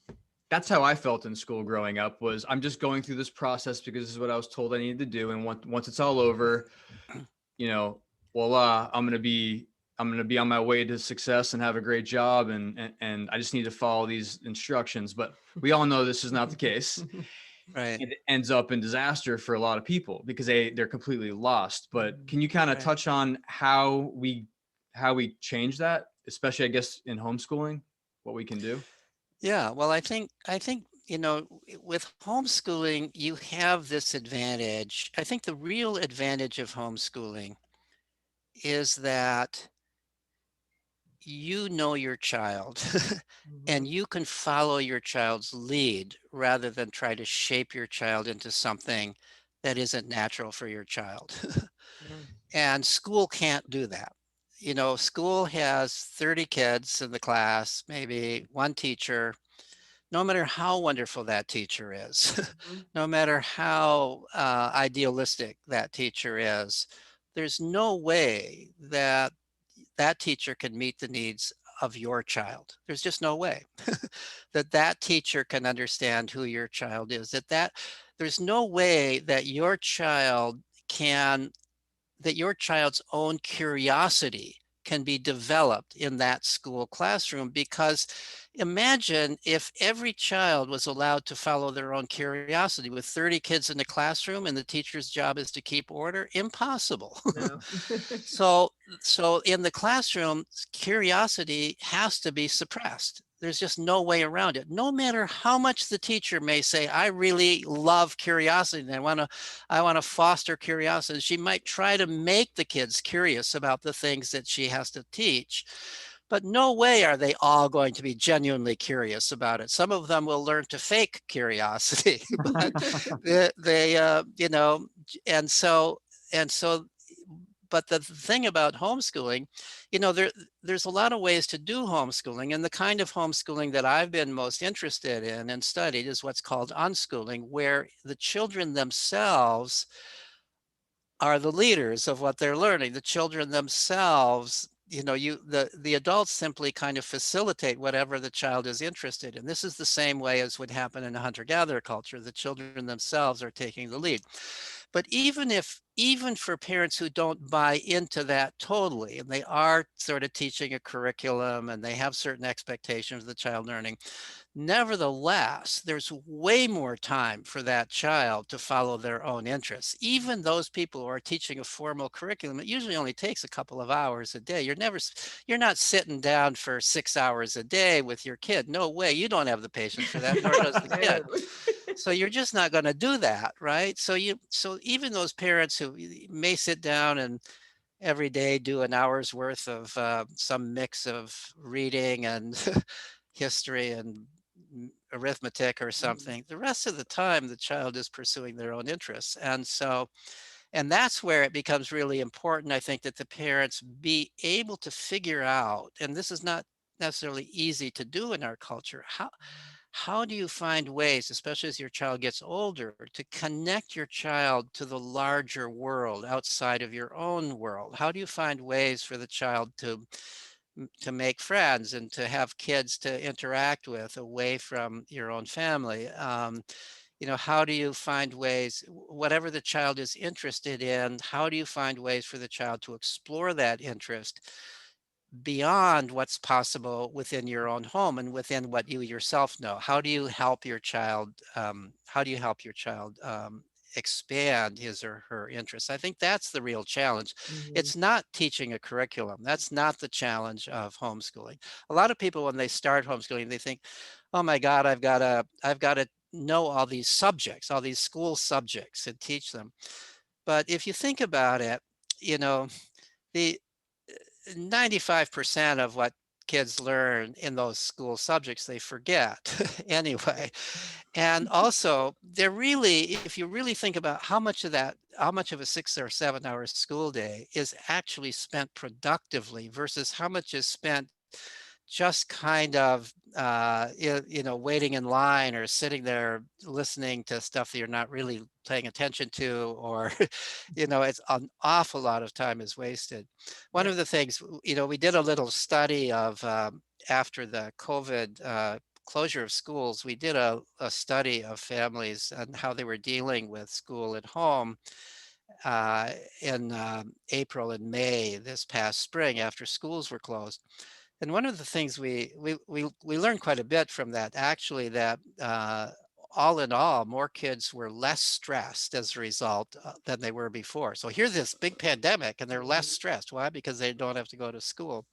that's how I felt in school growing up. Was I'm just going through this process because this is what I was told I needed to do. And once it's all over, voila, I'm gonna be on my way to success and have a great job, and I just need to follow these instructions. But we all know this is not the case. Right. It ends up in disaster for a lot of people because they're completely lost. But can you kind of touch on how we change that, especially I guess in homeschooling, what we can do? Yeah, well, I think with homeschooling, you have this advantage. I think the real advantage of homeschooling is that you know your child and you can follow your child's lead rather than try to shape your child into something that isn't natural for your child. And school can't do that. School has 30 kids in the class, maybe one teacher. No matter how wonderful that teacher is, no matter how idealistic that teacher is, there's no way that that teacher can meet the needs of your child. There's just no way that teacher can understand who your child is, there's no way that your child's own curiosity can be developed in that school classroom. Because imagine if every child was allowed to follow their own curiosity with 30 kids in the classroom and the teacher's job is to keep order. Impossible. No. So in the classroom, curiosity has to be suppressed. There's just no way around it. No matter how much the teacher may say, I really love curiosity and I want to foster curiosity. She might try to make the kids curious about the things that she has to teach, but no way are they all going to be genuinely curious about it. Some of them will learn to fake curiosity, but and so, and so, but the thing about homeschooling, there's a lot of ways to do homeschooling, and the kind of homeschooling that I've been most interested in and studied is what's called unschooling, where the children themselves are the leaders of what they're learning. The children themselves, the adults simply kind of facilitate whatever the child is interested in. This is the same way as would happen in a hunter-gatherer culture. The children themselves are taking the lead. But even for parents who don't buy into that totally, and they are sort of teaching a curriculum and they have certain expectations of the child learning, nevertheless, there's way more time for that child to follow their own interests. Even those people who are teaching a formal curriculum, it usually only takes a couple of hours a day. You're not sitting down for 6 hours a day with your kid. No way. You don't have the patience for that, nor does the kid. So you're just not going to do that, right? So even those parents who may sit down and every day do an hour's worth of some mix of reading and history and arithmetic or something. The rest of the time, the child is pursuing their own interests. And that's where it becomes really important, I think, that the parents be able to figure out, and this is not necessarily easy to do in our culture, how do you find ways, especially as your child gets older, to connect your child to the larger world outside of your own world? How do you find ways for the child to make friends and to have kids to interact with away from your own family? How do you find ways, whatever the child is interested in, how do you find ways for the child to explore that interest beyond what's possible within your own home and within what you yourself know? How do you help your child? Expand his or her interests? I think that's the real challenge. Mhm. It's not teaching a curriculum. That's not the challenge of homeschooling. A lot of people, when they start homeschooling, they think, "Oh my God, I've got to know all these subjects, all these school subjects, and teach them." But if you think about it, you know, the 95% of what kids learn in those school subjects they forget anyway. And also, they're really, if you really think about how much of a 6 or 7 hour school day is actually spent productively versus how much is spent just kind of waiting in line or sitting there listening to stuff that you're not really paying attention to, or it's an awful lot of time is wasted. One Yep. of the things, we did a little study of after the COVID closure of schools, we did a study of families and how they were dealing with school at home in April and May this past spring after schools were closed. And one of the things we learned quite a bit from that, actually, that all in all, more kids were less stressed as a result than they were before. So here's this big pandemic and they're less stressed. Why? Because they don't have to go to school.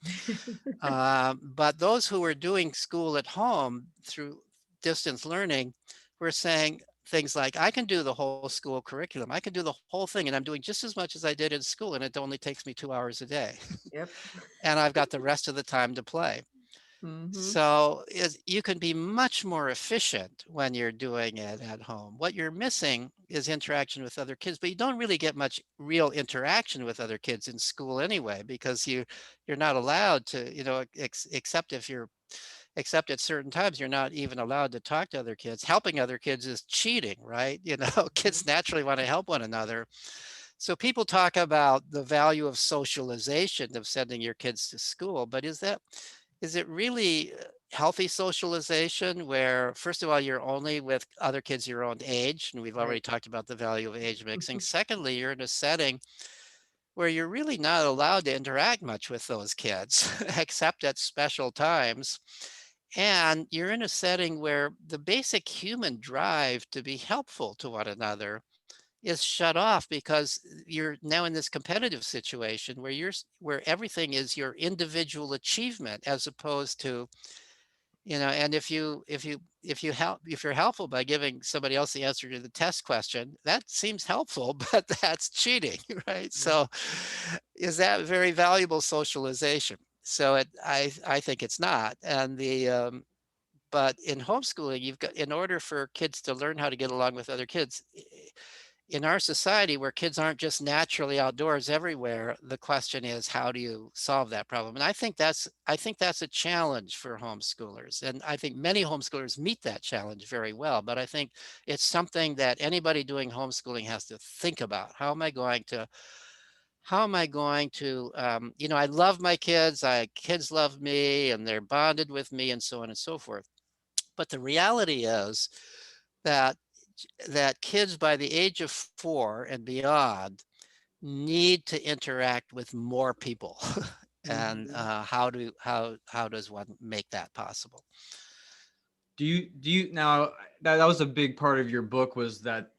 But those who were doing school at home through distance learning were saying things like, I can do the whole school curriculum. I can do the whole thing, and I'm doing just as much as I did in school, and it only takes me 2 hours a day. Yep. And I've got the rest of the time to play. Mhm. So you can be much more efficient when you're doing it at home. What you're missing is interaction with other kids, but you don't really get much real interaction with other kids in school anyway, because you're not allowed to, except at certain times, you're not even allowed to talk to other kids. Helping other kids is cheating, right? Mhm. Kids naturally want to help one another. So people talk about the value of socialization, of sending your kids to school, but is it really healthy socialization where, first of all, you're only with other kids your own age, and we've already Right. talked about the value of age mixing. Secondly, you're in a setting where you're really not allowed to interact much with those kids except at special times. And you're in a setting where the basic human drive to be helpful to one another is shut off, because you're now in this competitive situation where where everything is your individual achievement, as opposed to, and if you're helpful by giving somebody else the answer to the test question, that seems helpful, but that's cheating, right? Yeah. So is that very valuable socialization? So I think it's not. And but in homeschooling, you've got, in order for kids to learn how to get along with other kids, in our society where kids aren't just naturally outdoors everywhere, the question is, how do you solve that problem? And I think that's a challenge for homeschoolers. And I think many homeschoolers meet that challenge very well. But I think it's something that anybody doing homeschooling has to think about. I love my kids, kids love me, and they're bonded with me, and so on and so forth. But the reality is that kids by the age of 4 and beyond need to interact with more people. And Mhm. how does one make that possible? Do you now, that was a big part of your book, was that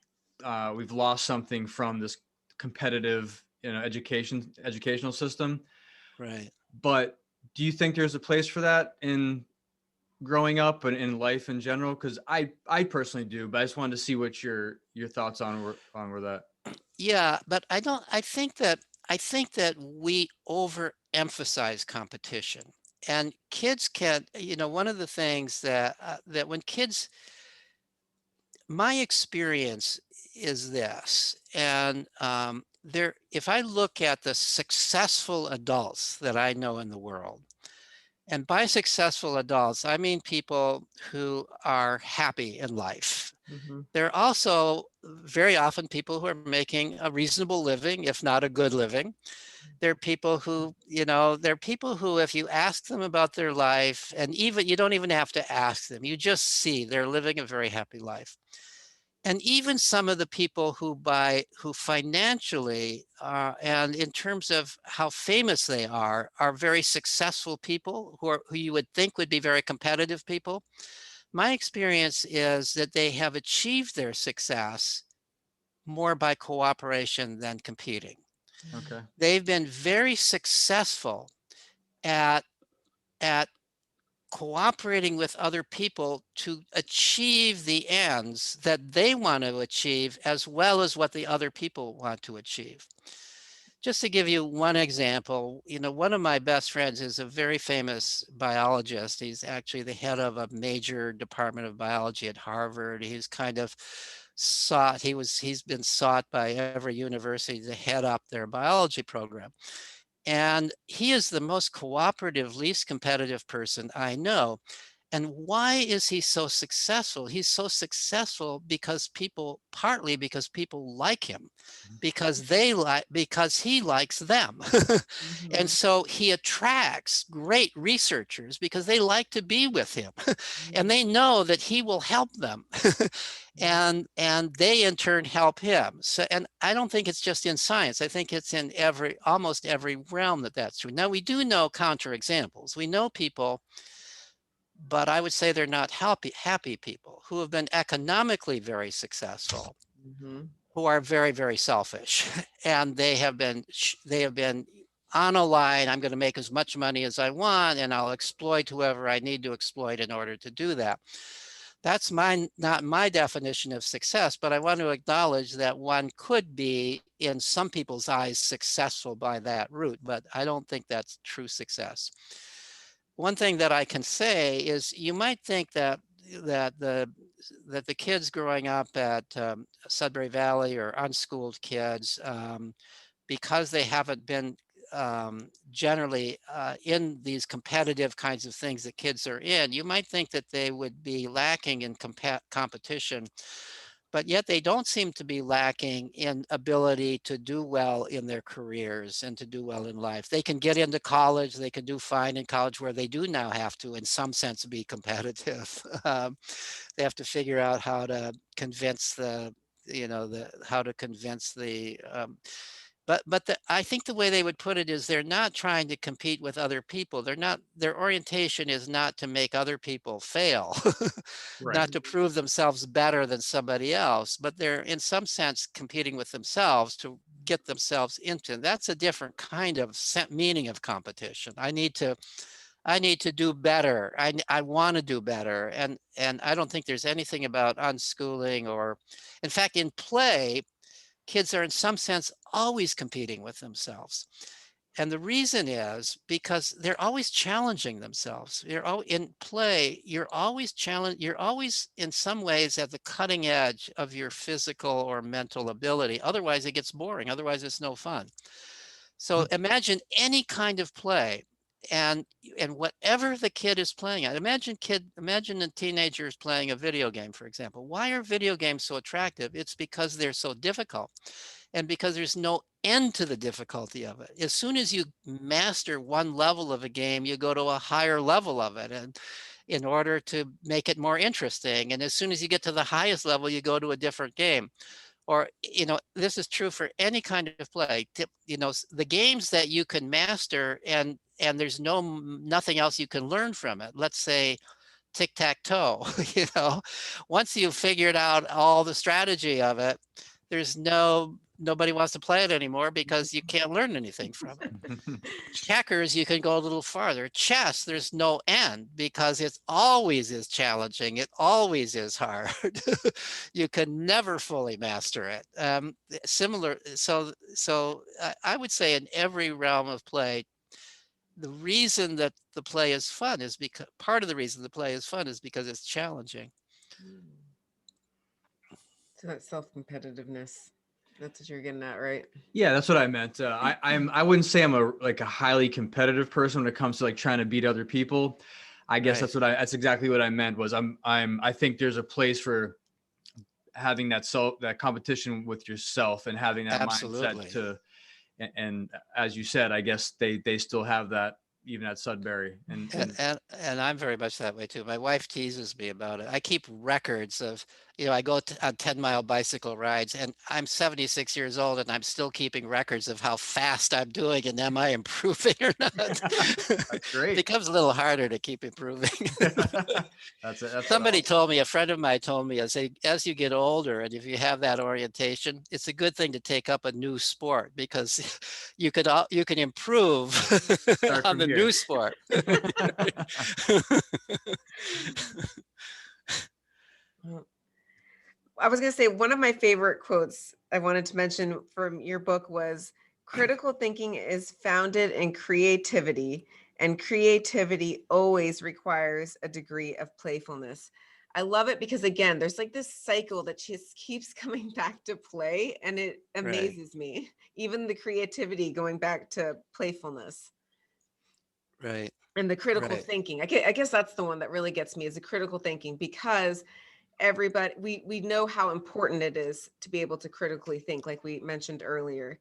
we've lost something from this competitive, educational system. Right. But do you think there's a place for that in growing up and in life in general? Because I personally do, but I just wanted to see what your thoughts were that. Yeah, but I don't. I think that we overemphasize competition, and kids can, one of the things that when kids, my experience is this, and if I look at the successful adults that I know in the world, and by successful adults, I mean people who are happy in life. Mhm. They're also very often people who are making a reasonable living, if not a good living. They're people who, if you ask them about their life, and even you don't even have to ask them, you just see they're living a very happy life. And even some of the people who financially and in terms of how famous they are very successful people who you would think would be very competitive people. My experience is that they have achieved their success more by cooperation than competing. Okay. They've been very successful at at cooperating with other people to achieve the ends that they want to achieve, as well as what the other people want to achieve. Just to give you one example, one of my best friends is a very famous biologist. He's actually the head of a major department of biology at Harvard. He's kind of he's been sought by every university to head up their biology program. And he is the most cooperative, least competitive person I know. And why is he so successful? He's so successful partly because people like him, because he likes them. And Mhm. so he attracts great researchers because they like to be with him and they know that he will help them. And they in turn help him. So, and I don't think it's just in science. I think it's in almost every realm that's true. Now we do know counterexamples. We know people, but I would say they're not happy people who have been economically very successful, Mhm. who are very, very selfish, and they have been on a line. I'm going to make as much money as I want, and I'll exploit whoever I need to exploit in order to do that. That's not my definition of success, but I want to acknowledge that one could be, in some people's eyes, successful by that route, but I don't think that's true success. One thing that I can say is you might think that the kids growing up at Sudbury Valley, or unschooled kids, because they haven't been generally in these competitive kinds of things that kids are in, you might think that they would be lacking in competition, but yet they don't seem to be lacking in ability to do well in their careers and to do well in life. They can get into college, they can do fine in college, where they do now have to, in some sense, be competitive. They have to figure out how to convince how to convince the I think the way they would put it is they're not trying to compete with other people. Their orientation is not to make other people fail, Right. not to prove themselves better than somebody else, but they're in some sense competing with themselves to get themselves into. That's a different kind of meaning of competition. I need to do better. I want to do better. And I don't think there's anything about unschooling, or in fact, in play, kids are in some sense always competing with themselves. And the reason is because they're always challenging themselves. In play, you're always you're always in some ways at the cutting edge of your physical or mental ability. Otherwise it gets boring. Otherwise it's no fun. So imagine any kind of play, and whatever the kid is playing at. Imagine a teenager is playing a video game, for example. Why are video games so attractive? It's because they're so difficult, and because there's no end to the difficulty of it. As soon as you master one level of a game, you go to a higher level of it, and in order to make it more interesting. And as soon as you get to the highest level, you go to a different game. Or this is true for any kind of play. The games that you can master, and there's nothing else you can learn from it. Let's say tic-tac-toe. Once you've figured out all the strategy of it, nobody wants to play it anymore because you can't learn anything from it. Checkers, you can go a little farther. Chess, there's no end because it always is challenging. It always is hard. You can never fully master it. Similar, so I would say in every realm of play, the reason that the play is fun is because part of the reason the play is fun is because it's challenging. So that self-competitiveness, that's what you're getting at, right? Yeah, that's what I meant. I wouldn't say I'm a highly competitive person when it comes to like trying to beat other people. I guess Right. that's exactly what I meant was I think there's a place for having that competition with yourself and having that mindset Absolutely. to, and as you said, I guess they still have that even at Sudbury. And I'm very much that way too. My wife teases me about it. I keep records of, I go on 10-mile bicycle rides, and I'm 76 years old and I'm still keeping records of how fast I'm doing and am I improving or not. That's It great. becomes a little harder to keep improving. That's it. That's Somebody awesome. told me, a friend of mine told me, as you get older and if you have that orientation, it's a good thing to take up a new sport because you can improve Start on from the here. new sport. Well, I was going to say one of my favorite quotes I wanted to mention from your book was critical thinking is founded in creativity, and creativity always requires a degree of playfulness. I love it because, again, there's like this cycle that just keeps coming back to play, and it Right, amazes me. Even the creativity going back to playfulness right, and the critical right, thinking. I guess that's the one that really gets me is the critical thinking because everybody we know how important it is to be able to critically think like we mentioned earlier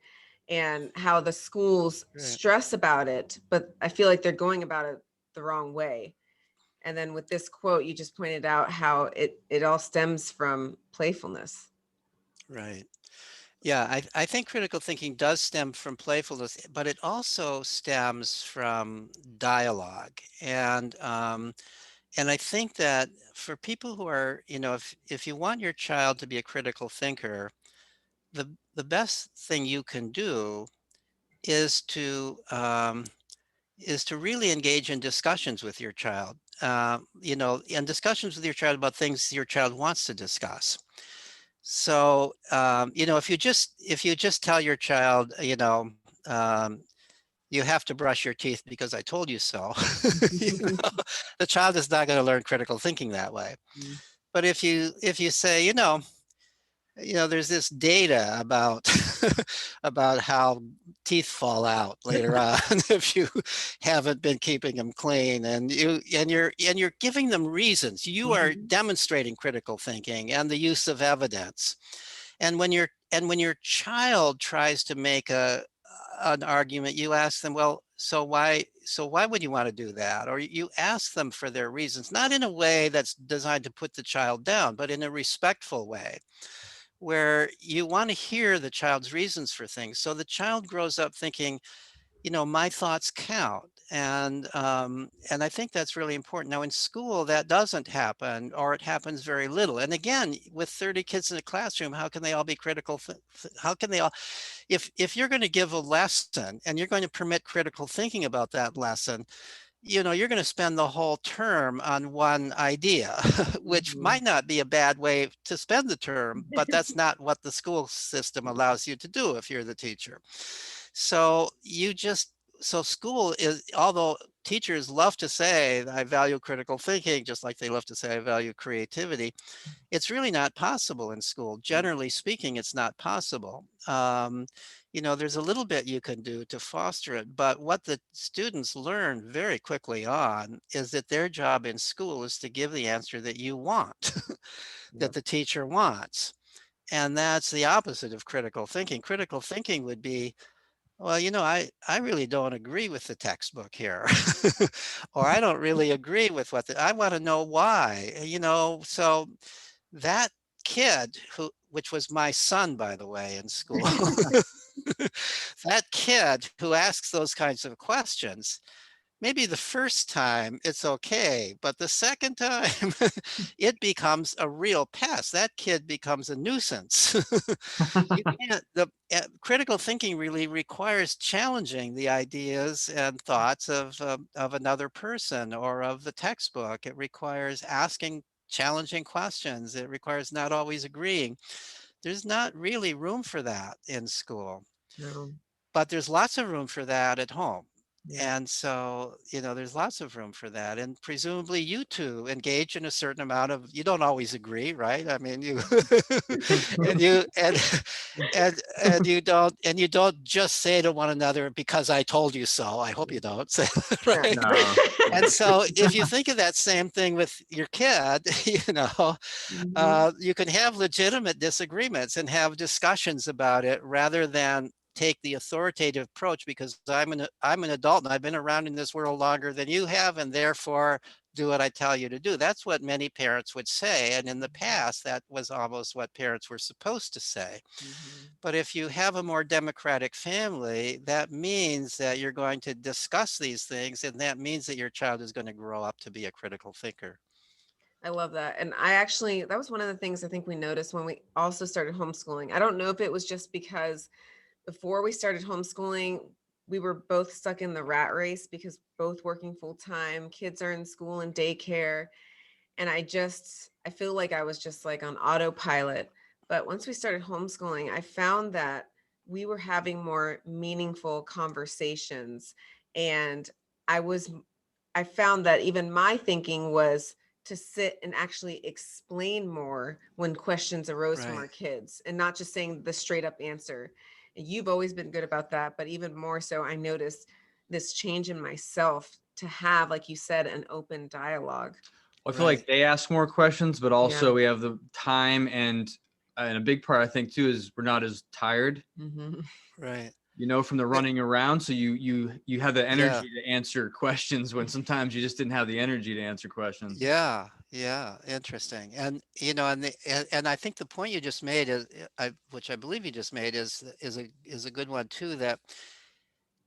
and how the schools right. stress about it, but I feel like they're going about it the wrong way. And then with this quote you just pointed out how it all stems from playfulness. Right. Yeah, I think critical thinking does stem from playfulness, but it also stems from dialogue. And I think that for people who are, if you want your child to be a critical thinker, the best thing you can do is to really engage in discussions with your child. And discussions with your child about things your child wants to discuss. So, if you just tell your child, um, you have to brush your teeth because I told you so, the child is not going to learn critical thinking that way. Mm. But if you say, there's this data about about how teeth fall out later on if you haven't been keeping them clean, and you're giving them reasons. You are Mhm. demonstrating critical thinking and the use of evidence. And when your child tries to make an argument, you ask them, well, so why would you want to do that? Or you ask them for their reasons, not in a way that's designed to put the child down, but in a respectful way where you want to hear the child's reasons for things. So the child grows up thinking, my thoughts count. And I think that's really important. Now in school, that doesn't happen, or it happens very little. And again, with 30 kids in a classroom, how can they all be critical? How can they all, if you're going to give a lesson and you're going to permit critical thinking about that lesson, you're going to spend the whole term on one idea, which Mhm. might not be a bad way to spend the term, but that's not what the school system allows you to do if you're the teacher. So so school is, although teachers love to say I value critical thinking, just like they love to say I value creativity, it's really not possible in school. Generally speaking, it's not possible. There's a little bit you can do to foster it, but what the students learn very quickly on is that their job in school is to give the answer that you want, that Yep. the teacher wants. And that's the opposite of critical thinking. Critical thinking would be, well, I really don't agree with the textbook here, or I don't really agree with I want to know why, so that kid which was my son, by the way, in school, that kid who asks those kinds of questions, maybe the first time it's okay, but the second time it becomes a real pest. That kid becomes a nuisance. You can't, critical thinking really requires challenging the ideas and thoughts of another person or of the textbook. It requires asking challenging questions. It requires not always agreeing. There's not really room for that in school, No. but there's lots of room for that at home. Yeah. And so, there's lots of room for that. And presumably you two engage in a certain amount of, you don't always agree, right? I mean, you and you and you don't just say to one another, because I told you so. I hope you don't say, No. right? No. And so if you think of that same thing with your kid, Mhm. you can have legitimate disagreements and have discussions about it rather than take the authoritative approach because I'm an adult and I've been around in this world longer than you have, and therefore do what I tell you to do. That's what many parents would say. And in the past, that was almost what parents were supposed to say. Mhm. But if you have a more democratic family, that means that you're going to discuss these things, and that means that your child is going to grow up to be a critical thinker. I love that. And I actually, that was one of the things I think we noticed when we also started homeschooling. I don't know if it was just because before we started homeschooling, we were both stuck in the rat race because both working full time, kids are in school and daycare. And I feel like I was just like on autopilot. But once we started homeschooling, I found that we were having more meaningful conversations. And I was, I found that even my thinking was to sit and actually explain more when questions arose from Right. our kids and not just saying the straight up answer. And you've always been good about that. But even more so, I noticed this change in myself to have, like you said, an open dialogue. I feel Right. like they ask more questions, but Yeah. also we have the time and a big part I think too is we're not as tired, Mhm. Right. from the running around. So you have the Yeah. energy to answer questions when sometimes you just didn't have the energy to answer questions. Yeah, yeah, interesting. And and I think the point you just made is, which I believe you just made, is a good one too. That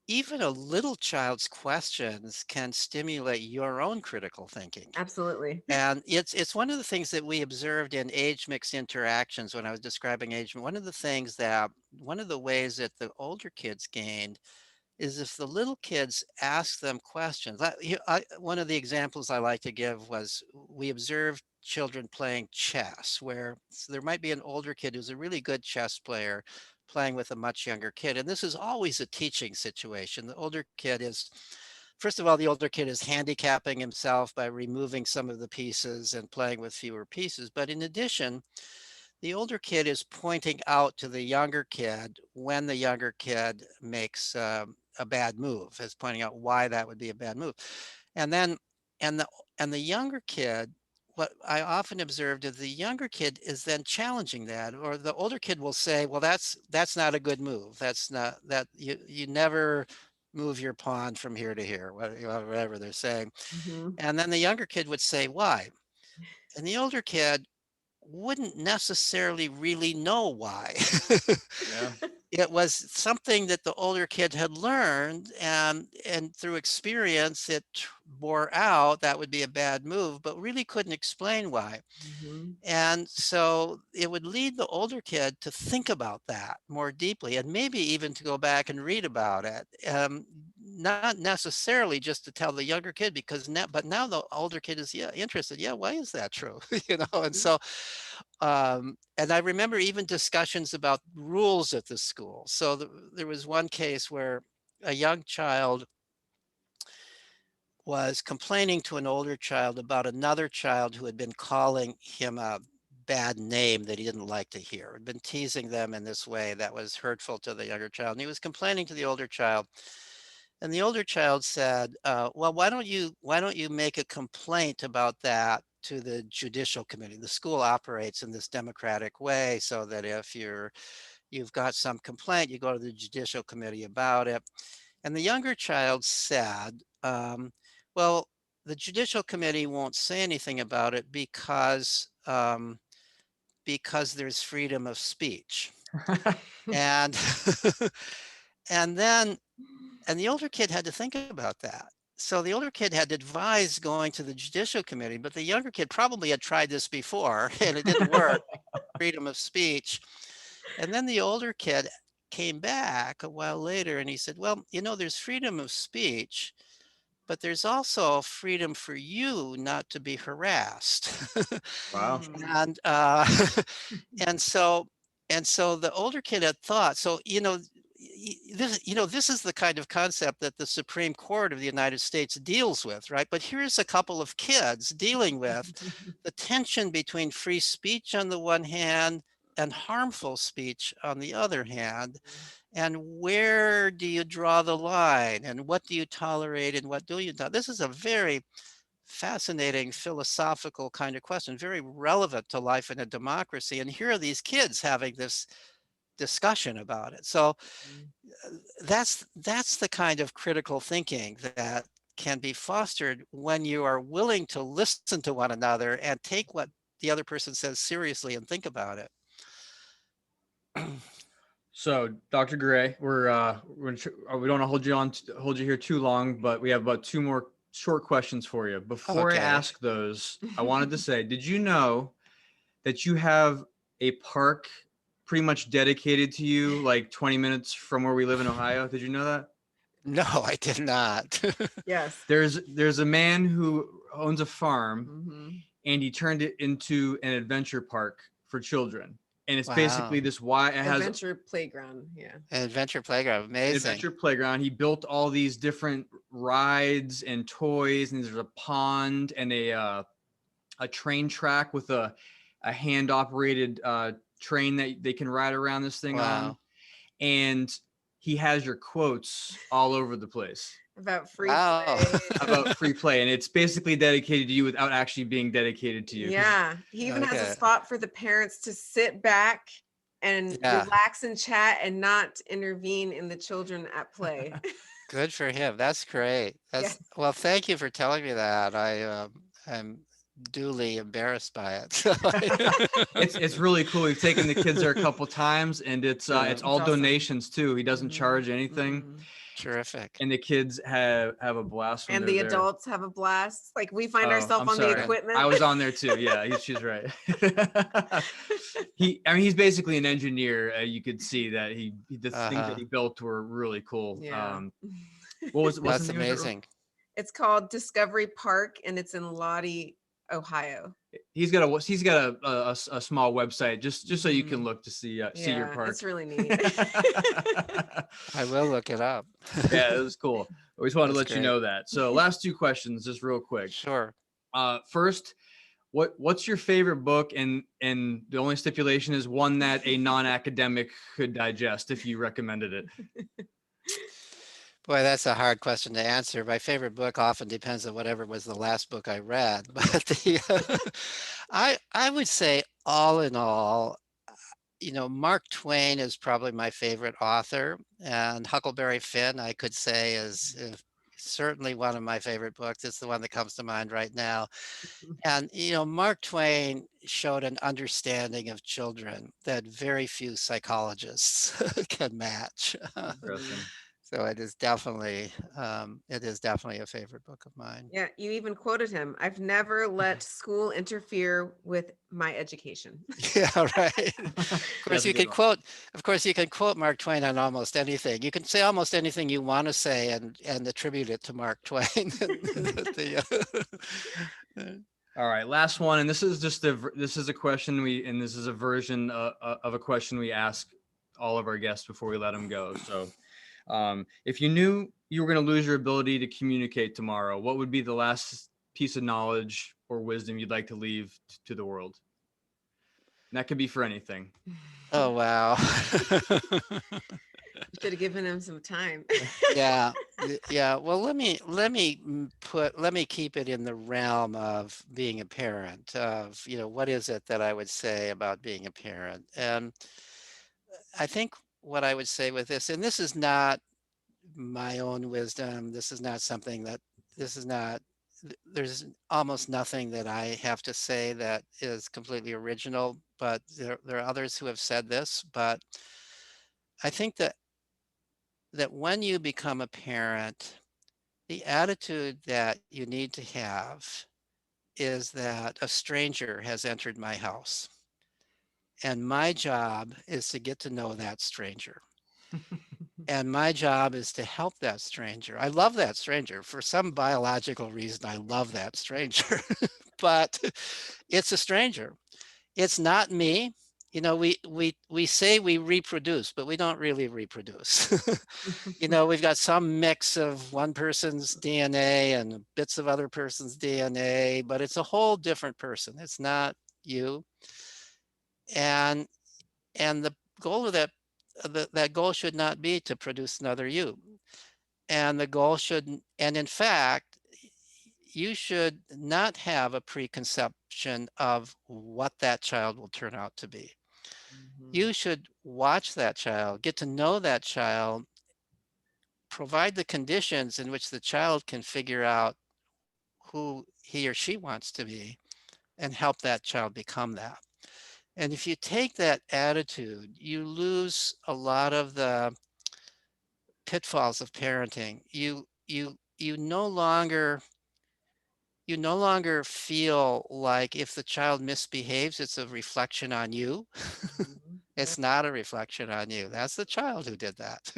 even a little child's questions can stimulate your own critical thinking. Absolutely. And it's one of the things that we observed in age mixed interactions when I was describing age. One of the ways that the older kids gained is if the little kids ask them questions. One of the examples I like to give was we observed children playing chess, where there might be an older kid who's a really good chess player playing with a much younger kid. And this is always a teaching situation. First of all, the older kid is handicapping himself by removing some of the pieces and playing with fewer pieces. But in addition, the older kid is pointing out to the younger kid when the younger kid makes a bad move, is pointing out why that would be a bad move. And then, and the and the younger kid, what I often observed is the younger kid is then challenging that, or the older kid will say, well, that's not a good move. That's not that you never move your pawn from here to here, whatever they're saying. Mhm. And then the younger kid would say, why? And the older kid wouldn't necessarily really know why. Yeah. It was something that the older kid had learned, and through experience it bore out that would be a bad move, but really couldn't explain why. Mhm. And so it would lead the older kid to think about that more deeply and maybe even to go back and read about it. Not necessarily just to tell the younger kid, but now the older kid is, yeah, interested. Yeah, why is that true? And so, and I remember even discussions about rules at the school. So there was one case where a young child was complaining to an older child about another child who had been calling him a bad name that he didn't like to hear, had been teasing them in this way that was hurtful to the younger child. And he was complaining to the older child. And the older child said, well, why don't you make a complaint about that to the judicial committee? The school operates in this democratic way so that if you've got some complaint, you go to the judicial committee about it. And the younger child said, well, the judicial committee won't say anything about it because there's freedom of speech. And and then and the older kid had to think about that. So the older kid had advised going to the judicial committee, but the younger kid probably had tried this before and it didn't work, freedom of speech. And then the older kid came back a while later and he said, well, there's freedom of speech, but there's also freedom for you not to be harassed. Wow. Mm. and and so and so the older kid had thought, so this is the kind of concept that the Supreme Court of the United States deals with, right? But here's a couple of kids dealing with the tension between free speech on the one hand and harmful speech on the other hand. And where do you draw the line? And what do you tolerate and what do you not? This is a very fascinating philosophical kind of question, very relevant to life in a democracy. And here are these kids having this discussion about it. So that's the kind of critical thinking that can be fostered when you are willing to listen to one another and take what the other person says seriously and think about it. So, Dr. Gray, we don't want to hold you here too long, but we have about 2 more short questions for you. Before I ask those, I wanted to say, did you know that you have a park pretty much dedicated to you, like 20 minutes from where we live in Ohio? Did you know that? No, I did not. Yes. There's a man who owns a farm, and he turned it into an adventure park for children. And it's basically this adventure playground. Yeah. An adventure playground. Amazing. Adventure playground. He built all these different rides and toys, and there's a pond and a train track with a hand operated train that they can ride around this thing on. And he has your quotes all over the place. About free play. About free play. And it's basically dedicated to you without actually being dedicated to you. Yeah. He even has a spot for the parents to sit back and relax and chat and not intervene in the children at play. Good for him. That's great. Well, thank you for telling me that. I'm duly embarrassed by it. It's really cool. We've taken the kids there a couple times, and it's all awesome. Donations too. He doesn't charge anything. Terrific. And the kids have a blast. And the adults have a blast. Like we find ourselves on the equipment. I was on there too. Yeah, she's right. He's basically an engineer. You could see that the things that he built were really cool. Yeah. That's amazing. It's called Discovery Park, and it's in Lottie, Ohio. He's got a small website just so you can look to see your park. It's really neat. I will look it up. Yeah, it was cool. I just wanted to let you know that. So last 2 questions, just real quick. Sure. First, what's your favorite book? And the only stipulation is one that a non-academic could digest if you recommended it. Boy, that's a hard question to answer. My favorite book often depends on whatever was the last book I read. But I would say, all in all, Mark Twain is probably my favorite author, and Huckleberry Finn, I could say, is certainly one of my favorite books. It's the one that comes to mind right now. And Mark Twain showed an understanding of children that very few psychologists can match. So it is definitely a favorite book of mine. Yeah, you even quoted him. I've never let school interfere with my education. Yeah, right. Of course, you can quote Mark Twain on almost anything. You can say almost anything you want to say and attribute it to Mark Twain. All right, last one, and this is a question this is a version of a question we ask all of our guests before we let them go. So. If you knew you were going to lose your ability to communicate tomorrow, what would be the last piece of knowledge or wisdom you'd like to leave to the world? And that could be for anything. Oh, wow. Should have given him some time. Yeah. Well, let me keep it in the realm of being a parent, of, what is it that I would say about being a parent? And I think what I would say with this, and this is not my own wisdom, there's almost nothing that I have to say that is completely original, but there are others who have said this. But I think that when you become a parent, the attitude that you need to have is that a stranger has entered my house. And my job is to get to know that stranger. And my job is to help that stranger. I love that stranger. For some biological reason, I love that stranger. But it's a stranger. It's not me. you know, we say we reproduce, but we don't really reproduce. You know, we've got some mix of one person's DNA and bits of other person's DNA, but it's a whole different person. It's not you. And the goal of that that goal should not be to produce another you. And the goal shouldn't, and in fact, you should not have a preconception of what that child will turn out to be. You should watch that child, get to know that child, provide the conditions in which the child can figure out who he or she wants to be, and help that child become that. And if you take that attitude, you lose a lot of the pitfalls of parenting. You no longer feel like if the child misbehaves, it's a reflection on you. It's not a reflection on you. That's the child who did that.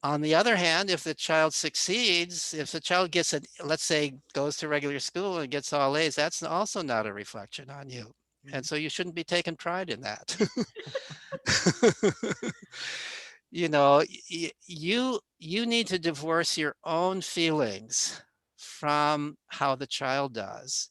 On the other hand, if the child succeeds, if the child gets let's say goes to regular school and gets all A's, that's also not a reflection on you. And so you shouldn't be taking pride in that. You know, you need to divorce your own feelings from how the child does,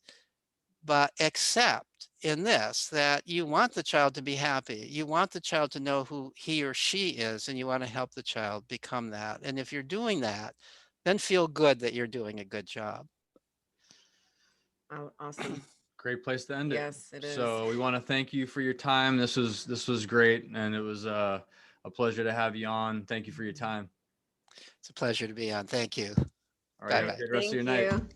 but accept in this that you want the child to be happy. You want the child to know who he or she is, and you want to help the child become that. And if you're doing that, then feel good that you're doing a good job. Oh, awesome. Great place to end it. Yes, it is. So we want to thank you for your time. This was great, and it was a pleasure to have you on. Thank you for your time. It's a pleasure to be on. Thank you. All right, have Bye-bye. a good rest of your Thank night. you.